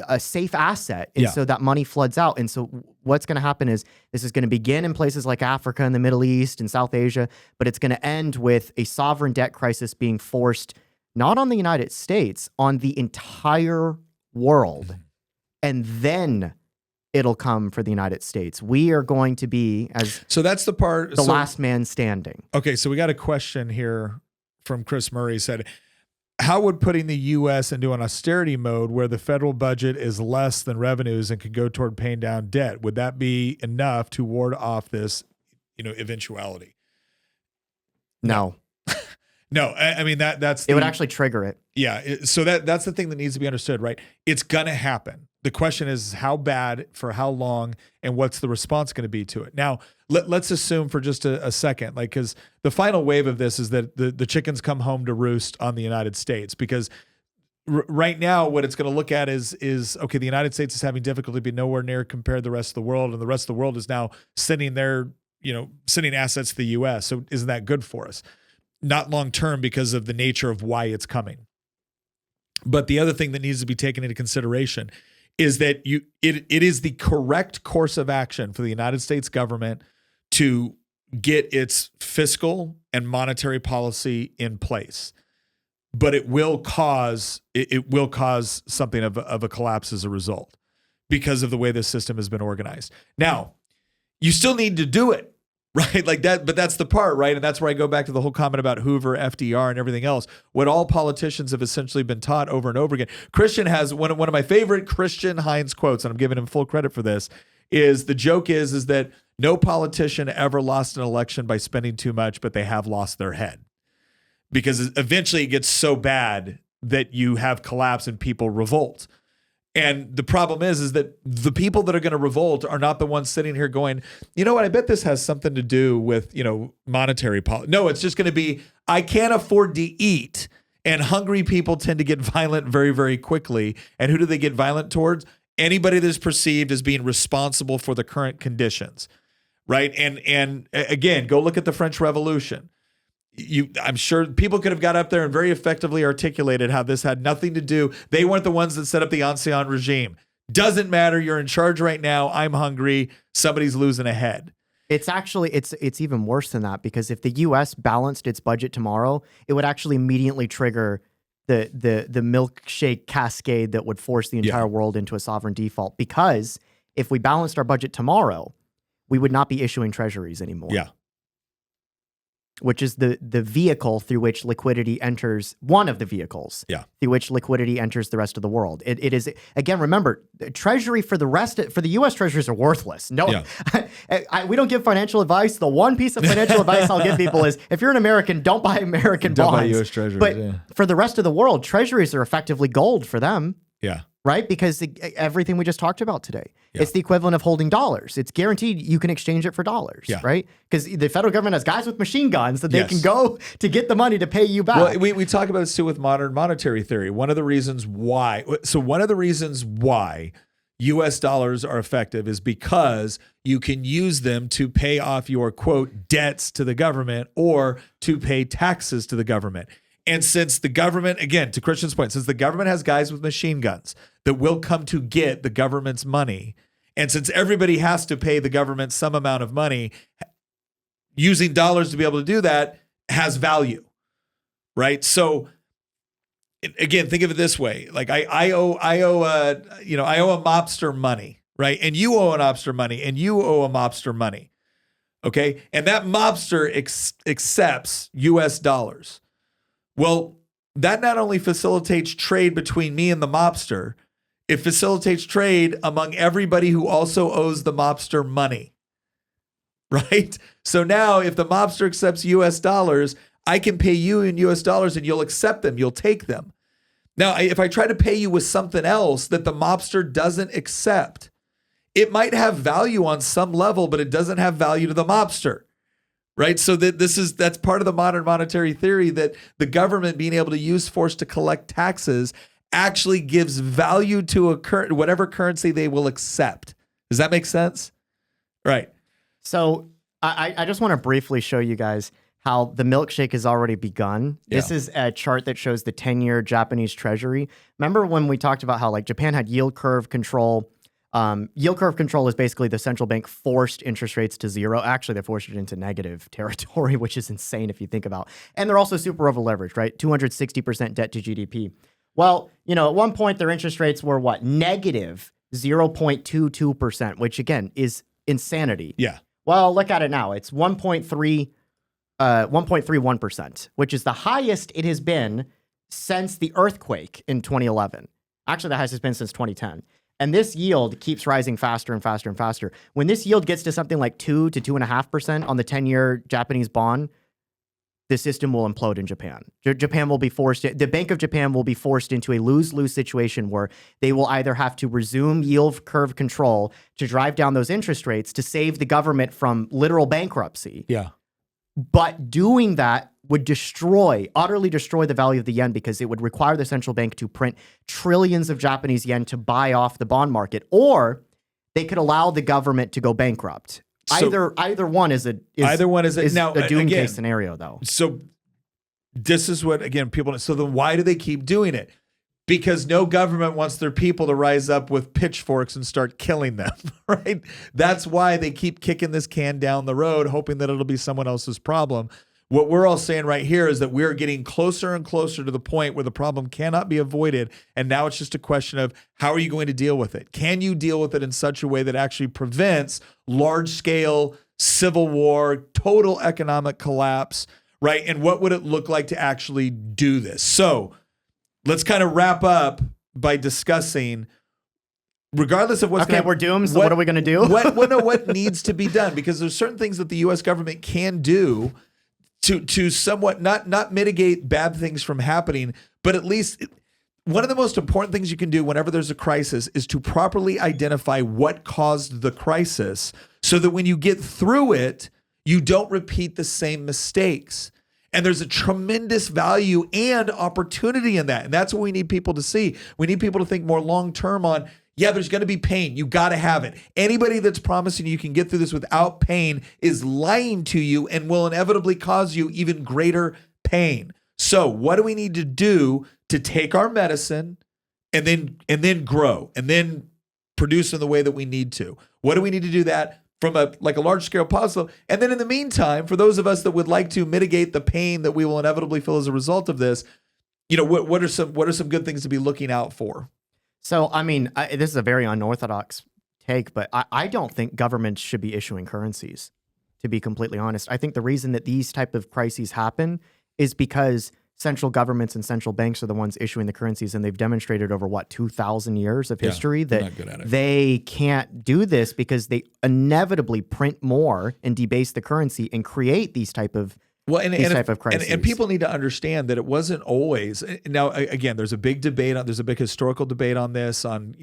a safe asset. And so that money floods out. And so what's going to happen is this is going to begin in places like Africa and the Middle East and South Asia, but it's going to end with a sovereign debt crisis being forced not on the United States, on the entire world. And then it'll come for the United States. We are going to be that's the part, last man standing. Okay, so we got a question here from Chris Murray. Said, how would putting the U.S. into an austerity mode where the federal budget is less than revenues and could go toward paying down debt, would that be enough to ward off this, eventuality? No. No, I mean, that's it would actually trigger it. Yeah. So that's the thing that needs to be understood, right? It's going to happen. The question is how bad, for how long, and what's the response going to be to it? Now, let's assume for just a second, because the final wave of this is that the chickens come home to roost on the United States, because right now what it's going to look at is okay, the United States is having difficulty, but nowhere near compared to the rest of the world, and the rest of the world is now sending assets to the U.S. So isn't that good for us? Not long term, because of the nature of why it's coming. But the other thing that needs to be taken into consideration is that it is the correct course of action for the United States government to get its fiscal and monetary policy in place. But it will cause something of a collapse as a result because of the way this system has been organized. Now, you still need to do it. Right, like that, but that's the part, right? And that's where I go back to the whole comment about Hoover, FDR, and everything else. What all politicians have essentially been taught over and over again. Christian has one of my favorite Christian Heinz quotes, and I'm giving him full credit for this. Is the joke is that no politician ever lost an election by spending too much, but they have lost their head, because eventually it gets so bad that you have collapse and people revolt. And the problem is that the people that are going to revolt are not the ones sitting here going, you know what, I bet this has something to do with, monetary policy. No, it's just going to be, I can't afford to eat. And hungry people tend to get violent very, very quickly. And who do they get violent towards? Anybody that's perceived as being responsible for the current conditions, right? And again, go look at the French Revolution. I'm sure people could have got up there and very effectively articulated how this had nothing to do. They weren't the ones that set up the ancien regime. Doesn't matter. You're in charge right now. I'm hungry. Somebody's losing a head. It's actually, it's even worse than that, because if the U.S. balanced its budget tomorrow, it would actually immediately trigger the milkshake cascade that would force the entire world into a sovereign default. Because if we balanced our budget tomorrow, we would not be issuing treasuries anymore. Yeah. Which is the vehicle through which liquidity enters, one of the vehicles through which liquidity enters the rest of the world. It is, again, remember, treasury for the U.S. treasuries are worthless. No, we don't give financial advice. The one piece of financial advice I'll give people is, if you're an American, don't buy American bonds. Don't buy U.S. treasuries. But for the rest of the world, treasuries are effectively gold for them. Yeah. Right? Because everything we just talked about today, it's the equivalent of holding dollars. It's guaranteed you can exchange it for dollars, right? Because the federal government has guys with machine guns that they can go to get the money to pay you back. Well, we talk about this too with modern monetary theory. One of the reasons why U.S. dollars are effective is because you can use them to pay off your, quote, debts to the government or to pay taxes to the government. And since the government, again, to Christian's point, since the government has guys with machine guns that will come to get the government's money, and since everybody has to pay the government some amount of money, using dollars to be able to do that has value, right? So again, think of it this way: like I owe a mobster money, right? And you owe a mobster money, and you owe a mobster money, okay? And that mobster accepts U.S. dollars. Well, that not only facilitates trade between me and the mobster, it facilitates trade among everybody who also owes the mobster money, right? So now if the mobster accepts U.S. dollars, I can pay you in U.S. dollars and you'll accept them, you'll take them. Now, if I try to pay you with something else that the mobster doesn't accept, it might have value on some level, but it doesn't have value to the mobster. Right. So that's part of the modern monetary theory, that the government being able to use force to collect taxes actually gives value to whatever currency they will accept. Does that make sense? Right. So I just want to briefly show you guys how the milkshake has already begun. Yeah. This is a chart that shows the 10-year Japanese treasury. Remember when we talked about how like Japan had yield curve control? Yield curve control is basically the central bank forced interest rates to zero. Actually, they forced it into negative territory, which is insane if you think about. And they're also super over leveraged, right? 260% debt to GDP. Well, at one point their interest rates were what? Negative 0.22%, which again is insanity. Yeah. Well, look at it now. It's 1.31%, which is the highest it has been since the earthquake in 2011. Actually, the highest it's been since 2010. And this yield keeps rising faster and faster and faster. When this yield gets to something like 2 to 2.5% on the 10-year Japanese bond, the system will implode in Japan. Japan will be the Bank of Japan will be forced into a lose-lose situation where they will either have to resume yield curve control to drive down those interest rates to save the government from literal bankruptcy. Yeah. But doing that would utterly destroy the value of the yen, because it would require the central bank to print trillions of Japanese yen to buy off the bond market, or they could allow the government to go bankrupt. So either one is a doom case scenario, though. So this is what, again, people. So then why do they keep doing it? Because no government wants their people to rise up with pitchforks and start killing them, right? That's why they keep kicking this can down the road, hoping that it'll be someone else's problem. What we're all saying right here is that we're getting closer and closer to the point where the problem cannot be avoided. And now it's just a question of, how are you going to deal with it? Can you deal with it in such a way that actually prevents large-scale civil war, total economic collapse, right? And what would it look like to actually do this? So let's kind of wrap up by discussing, regardless of what's we're doomed. So what are we going to do? what needs to be done? Because there's certain things that the U.S. government can do to somewhat not mitigate bad things from happening, but at least one of the most important things you can do whenever there's a crisis is to properly identify what caused the crisis, so that when you get through it, you don't repeat the same mistakes. And there's a tremendous value and opportunity in that. And that's what we need people to see. We need people to think more long-term on, yeah, there's going to be pain. You got to have it. Anybody that's promising you can get through this without pain is lying to you and will inevitably cause you even greater pain. So what do we need to do to take our medicine and then grow and then produce in the way that we need to? What do we need to do that from a large scale puzzle? And then in the meantime, for those of us that would like to mitigate the pain that we will inevitably feel as a result of this, what are some good things to be looking out for? So, I mean, this is a very unorthodox take, but I don't think governments should be issuing currencies, to be completely honest. I think the reason that these type of crises happen is because central governments and central banks are the ones issuing the currencies, and they've demonstrated over 2,000 years of history that they can't do this, because they inevitably print more and debase the currency and create these type of crises. And people need to understand that it wasn't always. Now, again, there's a big historical debate on this, on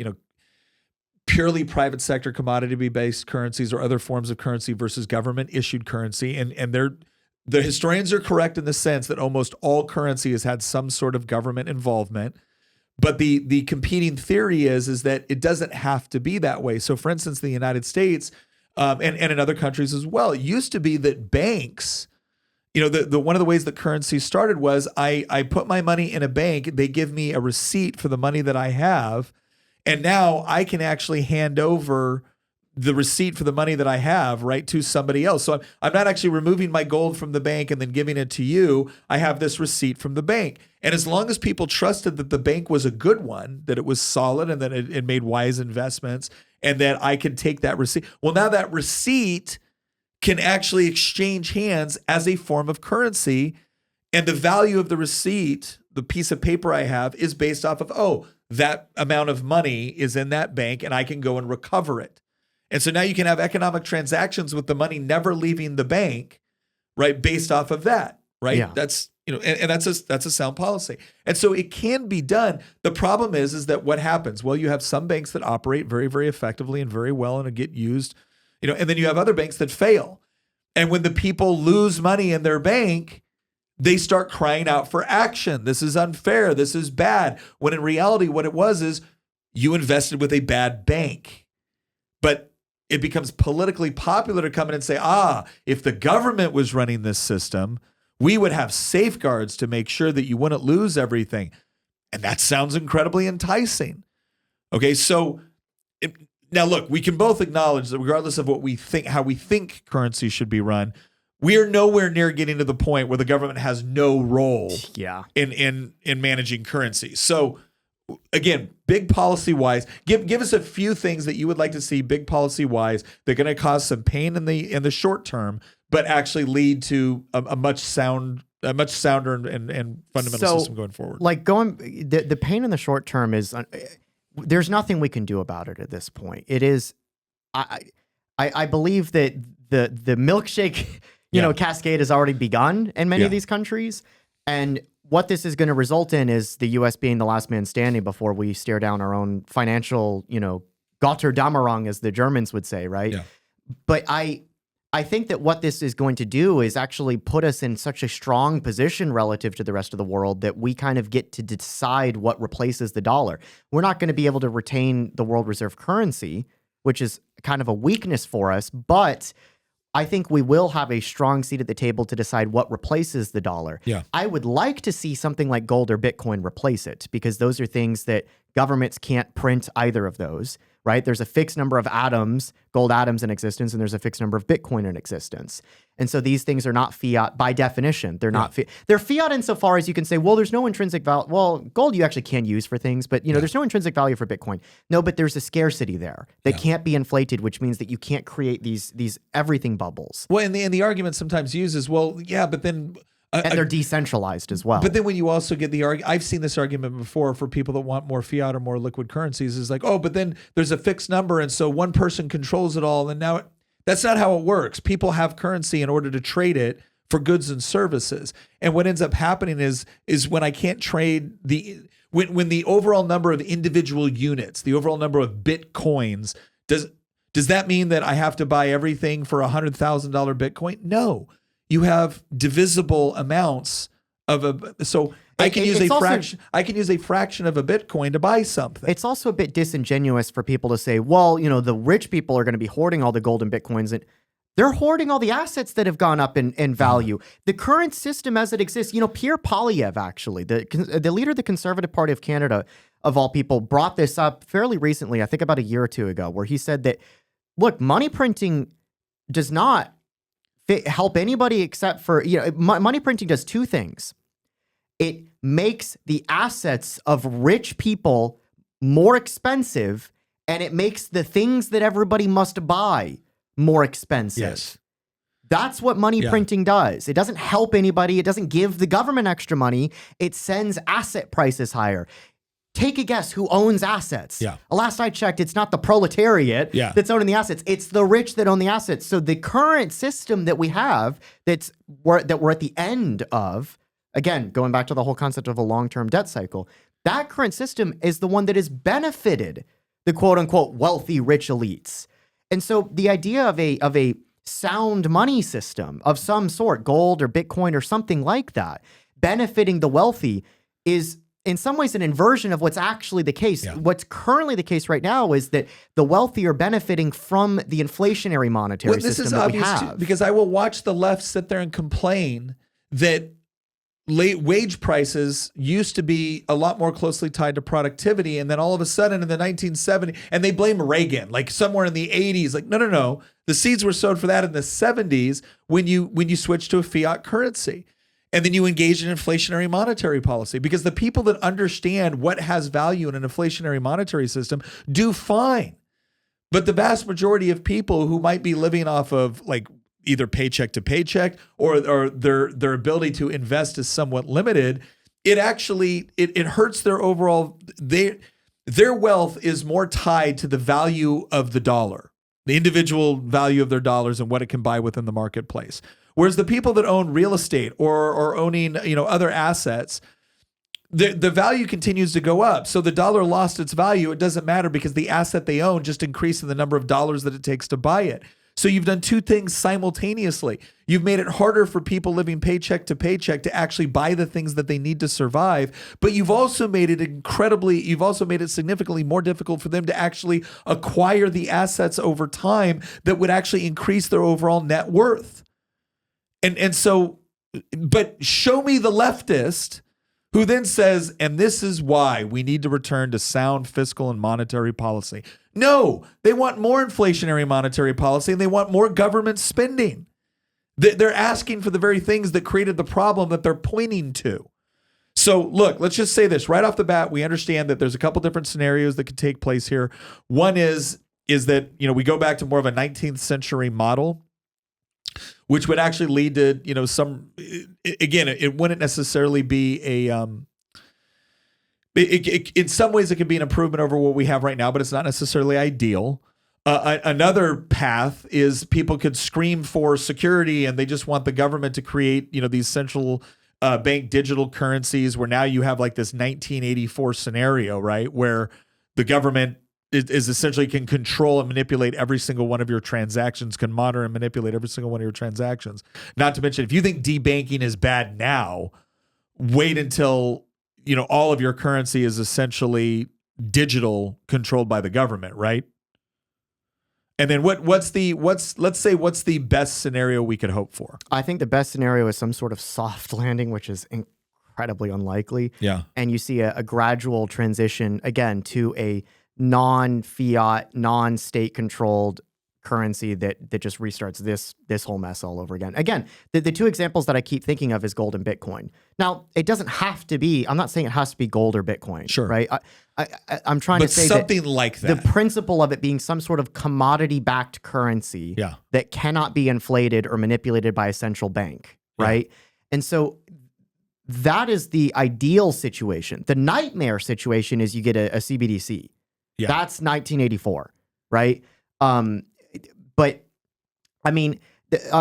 purely private sector commodity-based currencies or other forms of currency versus government-issued currency, and the historians are correct in the sense that almost all currency has had some sort of government involvement. But the competing theory is that it doesn't have to be that way. So, for instance, in the United States and in other countries as well, it used to be that banks, the one of the ways that currency started was I put my money in a bank, they give me a receipt for the money that I have, and now I can actually hand over the receipt for the money that I have, right, to somebody else. So I'm not actually removing my gold from the bank and then giving it to you. I have this receipt from the bank. And as long as people trusted that the bank was a good one, that it was solid and that it made wise investments and that I could take that receipt. Well, now that receipt can actually exchange hands as a form of currency. And the value of the receipt, the piece of paper I have, is based off of, oh, that amount of money is in that bank and I can go and recover it. And so now you can have economic transactions with the money never leaving the bank, right? Based off of that, right? Yeah. That's, and that's a sound policy. And so it can be done. The problem is that what happens? Well, you have some banks that operate very, very effectively and very well and get used, and then you have other banks that fail. And when the people lose money in their bank, they start crying out for action. This is unfair. This is bad. When in reality, what it was is you invested with a bad bank. But it becomes politically popular to come in and say, if the government was running this system, we would have safeguards to make sure that you wouldn't lose everything. And that sounds incredibly enticing. Okay, so now look, we can both acknowledge that regardless of what we think, how we think currency should be run, we are nowhere near getting to the point where the government has no role in managing currency. So again, big policy wise, give us a few things that you would like to see big policy wise that are going to cause some pain in the short term, but actually lead to a much sounder and fundamental system going forward. Like the pain in the short term is there's nothing we can do about it at this point. It is, I believe that the milkshake cascade has already begun in many of these countries, and what this is going to result in is the U.S. being the last man standing before we stare down our own financial, Gotterdammerung, as the Germans would say, right? Yeah. But I think that what this is going to do is actually put us in such a strong position relative to the rest of the world that we kind of get to decide what replaces the dollar. We're not going to be able to retain the world reserve currency, which is kind of a weakness for us, but I think we will have a strong seat at the table to decide what replaces the dollar. Yeah. I would like to see something like gold or Bitcoin replace it, because those are things that governments can't print either of those, right? There's a fixed number of atoms, gold atoms in existence, and there's a fixed number of Bitcoin in existence. And so these things are not fiat by definition. They're not fiat. They're fiat insofar as you can say, well, there's no intrinsic value. Well, gold you actually can use for things, but there's no intrinsic value for Bitcoin. No, but there's a scarcity there that can't be inflated, which means that you can't create these everything bubbles. Well, and the argument sometimes uses, but then and they're decentralized as well. But then when you also get the argument, I've seen this argument before for people that want more fiat or more liquid currencies, is like, but then there's a fixed number, and so one person controls it all, and now that's not how it works. People have currency in order to trade it for goods and services, and what ends up happening is when I can't trade when the overall number of individual units, the overall number of Bitcoins, does that mean that I have to buy everything for $100,000 Bitcoin? No. You have divisible amounts I can use a fraction of a Bitcoin to buy something. It's also a bit disingenuous for people to say, well, the rich people are going to be hoarding all the gold and Bitcoins, and they're hoarding all the assets that have gone up in value. The current system as it exists, Pierre Poilievre, actually, the leader of the Conservative Party of Canada, of all people, brought this up fairly recently, I think about a year or two ago, where he said that, look, money printing does not help anybody except for, money printing does two things. It makes the assets of rich people more expensive, and it makes the things that everybody must buy more expensive. Yes. That's what money printing does. It doesn't help anybody. It doesn't give the government extra money. It sends asset prices higher. Take a guess who owns assets. Yeah. Last I checked, it's not the proletariat that's owning the assets. It's the rich that own the assets. So the current system that we have that we're at the end of, again, going back to the whole concept of a long-term debt cycle, that current system is the one that has benefited the quote-unquote wealthy rich elites. And so the idea of a sound money system of some sort, gold or Bitcoin or something like that, benefiting the wealthy is in some ways an inversion of what's actually the case. Yeah. What's currently the case right now is that the wealthy are benefiting from the inflationary monetary system that we have. Because I will watch the left sit there and complain that wage prices used to be a lot more closely tied to productivity. And then all of a sudden in the 1970s, and they blame Reagan, like somewhere in the 80s, like, no. The seeds were sowed for that in the 70s when you switched to a fiat currency. And then you engage in inflationary monetary policy, because the people that understand what has value in an inflationary monetary system do fine. But the vast majority of people who might be living off of like either paycheck to paycheck or their ability to invest is somewhat limited, it actually it hurts their overall. Their wealth is more tied to the value of the dollar, the individual value of their dollars and what it can buy within the marketplace. Whereas the people that own real estate or owning other assets, the value continues to go up. So the dollar lost its value. It doesn't matter because the asset they own just increased in the number of dollars that it takes to buy it. So you've done two things simultaneously. You've made it harder for people living paycheck to paycheck to actually buy the things that they need to survive, but you've also made it significantly more difficult for them to actually acquire the assets over time that would actually increase their overall net worth. And so, but show me the leftist who then says, and this is why we need to return to sound fiscal and monetary policy. No, they want more inflationary monetary policy and they want more government spending. They're asking for the very things that created the problem that they're pointing to. So look, let's just say this right off the bat. We understand that there's a couple different scenarios that could take place here. One is that, we go back to more of a 19th century model, which would actually lead to, it wouldn't necessarily be in some ways it could be an improvement over what we have right now, but it's not necessarily ideal. Another path is people could scream for security and they just want the government to create, these central bank digital currencies where now you have like this 1984 scenario, right? Where the government is essentially can control and manipulate every single one of your transactions, can monitor and manipulate every single one of your transactions. Not to mention, if you think debanking is bad now, wait until, all of your currency is essentially digital, controlled by the government, right? And then what's the best scenario we could hope for? I think the best scenario is some sort of soft landing, which is incredibly unlikely. Yeah. And you see a gradual transition, again, to a non-fiat, non-state controlled currency that just restarts this whole mess all over again. Again, the two examples that I keep thinking of is gold and Bitcoin. Now, it doesn't have to be, I'm not saying it has to be gold or Bitcoin. Sure. Right? I'm trying to say something like that. The principle of it being some sort of commodity-backed currency that cannot be inflated or manipulated by a central bank, right? Yeah. And so that is the ideal situation. The nightmare situation is you get a CBDC. Yeah. That's 1984, right? But I mean,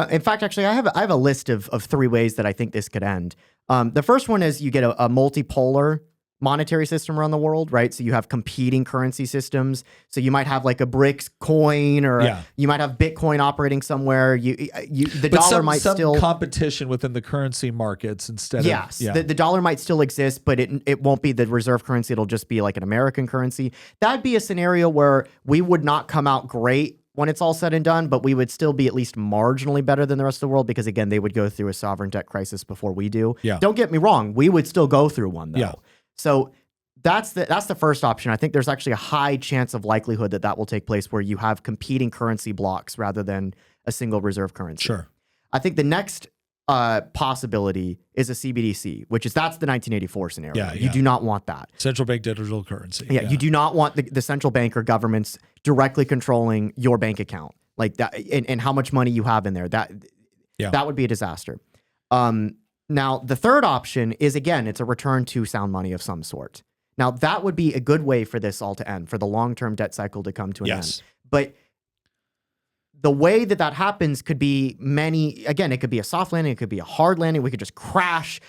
in fact, actually, I have a list of three ways that I think this could end. The first one is you get a multipolar monetary system around the world, right? So you have competing currency systems. So you might have like a BRICS coin, or you might have Bitcoin operating somewhere. The dollar might still competition within the currency markets instead. Yes, the dollar might still exist, but it won't be the reserve currency. It'll just be like an American currency. That'd be a scenario where we would not come out great when it's all said and done, but we would still be at least marginally better than the rest of the world, because again, they would go through a sovereign debt crisis before we do. Yeah. Don't get me wrong, we would still go through one though. Yeah. So that's the first option. I think there's actually a high chance of likelihood that will take place, where you have competing currency blocks rather than a single reserve currency. Sure. I think the next possibility is a CBDC, that's the 1984 scenario. Yeah, you do not want that. Central bank digital currency. Yeah, you do not want the central bank or governments directly controlling your bank account, like that, and how much money you have in there. That would be a disaster. Now, the third option is, again, it's a return to sound money of some sort. Now, that would be a good way for this all to end, for the long-term debt cycle to come to an end. But the way that happens could be again, it could be a soft landing, it could be a hard landing, we could just crash.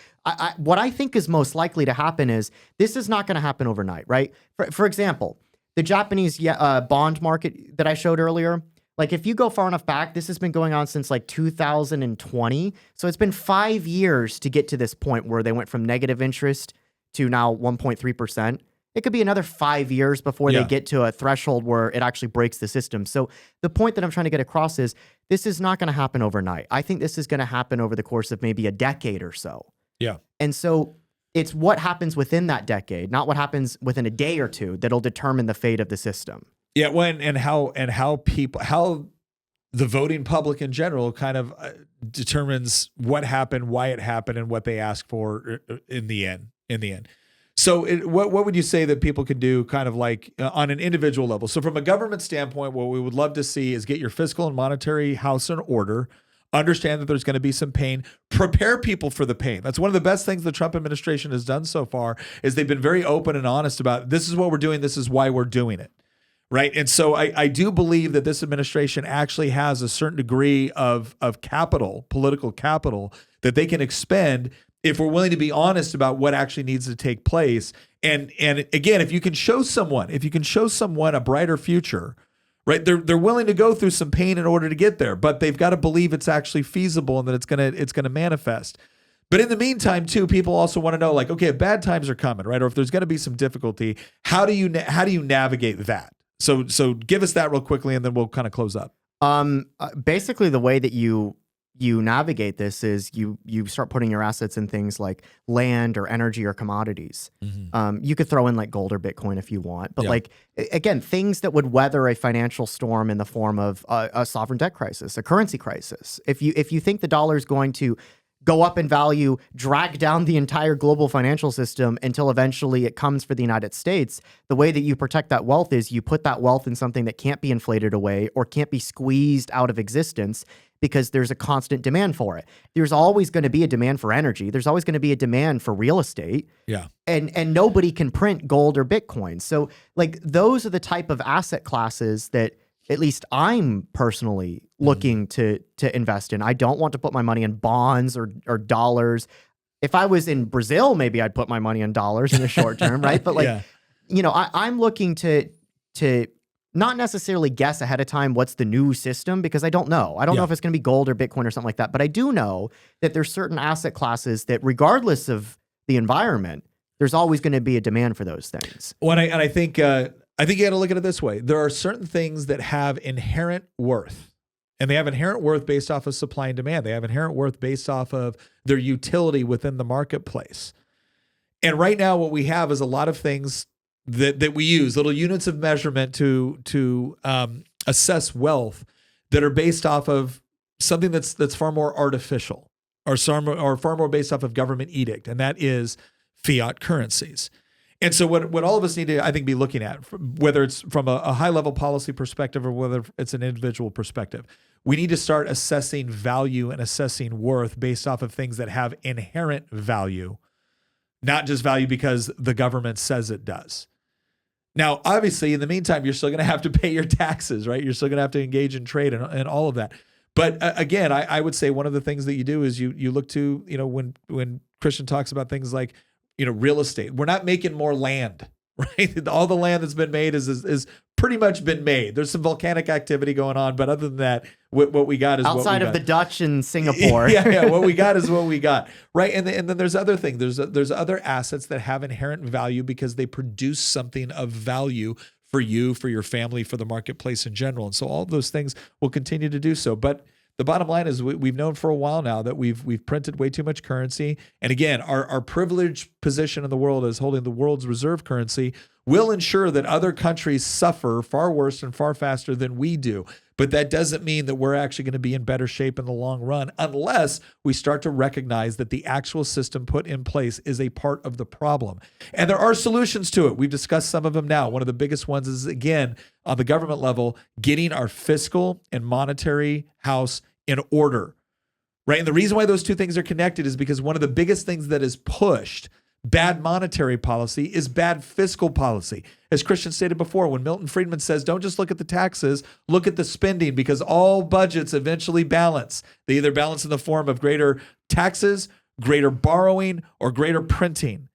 What I think is most likely to happen is, this is not going to happen overnight, right? For example, the Japanese bond market that I showed earlier, like if you go far enough back, this has been going on since like 2020. So it's been 5 years to get to this point where they went from negative interest to now 1.3%. It could be another 5 years before they get to a threshold where it actually breaks the system. So the point that I'm trying to get across is, this is not going to happen overnight. I think this is going to happen over the course of maybe a decade or so. Yeah. And so it's what happens within that decade, not what happens within a day or two, that'll determine the fate of the system. Yeah, how the voting public in general kind of determines what happened, why it happened, and what they ask for in the end. So what would you say that people can do kind of like on an individual level? So from a government standpoint, what we would love to see is get your fiscal and monetary house in order, understand that there's going to be some pain, prepare people for the pain. That's one of the best things the Trump administration has done so far is they've been very open and honest about this is what we're doing, this is why we're doing it. Right. And so I do believe that this administration actually has a certain degree of capital, political capital, that they can expend if we're willing to be honest about what actually needs to take place. And again, if you can show someone a brighter future, right, they're willing to go through some pain in order to get there, but they've got to believe it's actually feasible and that it's gonna manifest. But in the meantime, too, people also want to know, like, okay, if bad times are coming, right, or if there's going to be some difficulty, how do you navigate that? So give us that real quickly, and then we'll kind of close up. Basically, the way that you navigate this is you start putting your assets in things like land or energy or commodities. Mm-hmm. You could throw in like gold or Bitcoin if you want, but like again, things that would weather a financial storm in the form of a sovereign debt crisis, a currency crisis. If you think the dollar is going to go up in value, drag down the entire global financial system until eventually it comes for the United States, the way that you protect that wealth is you put that wealth in something that can't be inflated away or can't be squeezed out of existence because there's a constant demand for it. There's always going to be a demand for energy. There's always going to be a demand for real estate. Yeah. And nobody can print gold or Bitcoin. So like those are the type of asset classes that at least I'm personally looking to invest in. I don't want to put my money in bonds or dollars. If I was in Brazil, maybe I'd put my money in dollars in the short term, right? But like, I'm looking to not necessarily guess ahead of time what's the new system because I don't know. I don't know if it's going to be gold or Bitcoin or something like that. But I do know that there's certain asset classes that regardless of the environment, there's always going to be a demand for those things. Well, and I think you got to look at it this way. There are certain things that have inherent worth, and they have inherent worth based off of supply and demand. They have inherent worth based off of their utility within the marketplace. And right now what we have is a lot of things that we use, little units of measurement to assess wealth that are based off of something that's far more artificial or far more based off of government edict, and that is fiat currencies. And so what all of us need to, I think, be looking at, whether it's from a high-level policy perspective or whether it's an individual perspective, we need to start assessing value and assessing worth based off of things that have inherent value, not just value because the government says it does. Now, obviously, in the meantime, you're still going to have to pay your taxes, right? You're still going to have to engage in trade and all of that. But again, I would say one of the things that you do is you look to, when Christian talks about things like, real estate. We're not making more land, right? All the land that's been made is pretty much been made. There's some volcanic activity going on, but other than that, what we got is outside of the Dutch and Singapore. Yeah. What we got is what we got, right? And then there's other things. There's other assets that have inherent value because they produce something of value for you, for your family, for the marketplace in general. And so all of those things will continue to do so. But the bottom line is we've known for a while now that we've printed way too much currency. And again, our privileged position in the world as holding the world's reserve currency will ensure that other countries suffer far worse and far faster than we do. But that doesn't mean that we're actually going to be in better shape in the long run unless we start to recognize that the actual system put in place is a part of the problem. And there are solutions to it. We've discussed some of them now. One of the biggest ones is, again, on the government level, getting our fiscal and monetary house in order, right? And the reason why those two things are connected is because one of the biggest things that is pushed bad monetary policy is bad fiscal policy. As Christian stated before, when Milton Friedman says, don't just look at the taxes, look at the spending, because all budgets eventually balance. They either balance in the form of greater taxes, greater borrowing, or greater printing.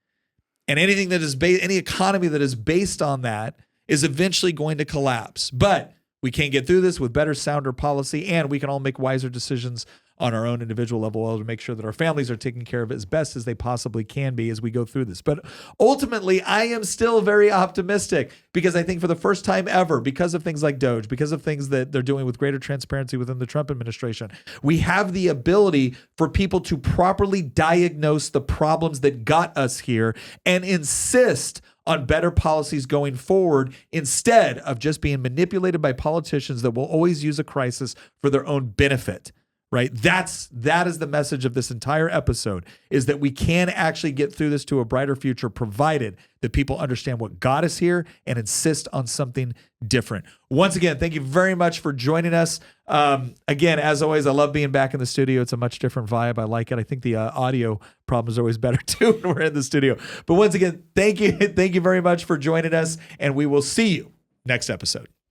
And anything that is any economy that is based on that is eventually going to collapse. But We can get through this with better, sounder policy, and we can all make wiser decisions on our own individual level to make sure that our families are taken care of as best as they possibly can be as we go through this. But ultimately, I am still very optimistic because I think for the first time ever, because of things like DOGE, because of things that they're doing with greater transparency within the Trump administration, we have the ability for people to properly diagnose the problems that got us here and insist on better policies going forward instead of just being manipulated by politicians that will always use a crisis for their own benefit. Right? That is the message of this entire episode, is that we can actually get through this to a brighter future, provided that people understand what got us here and insist on something different. Once again, thank you very much for joining us. Again, as always, I love being back in the studio. It's a much different vibe. I like it. I think the audio problem is always better too when we're in the studio. But once again, thank you. Thank you very much for joining us, and we will see you next episode.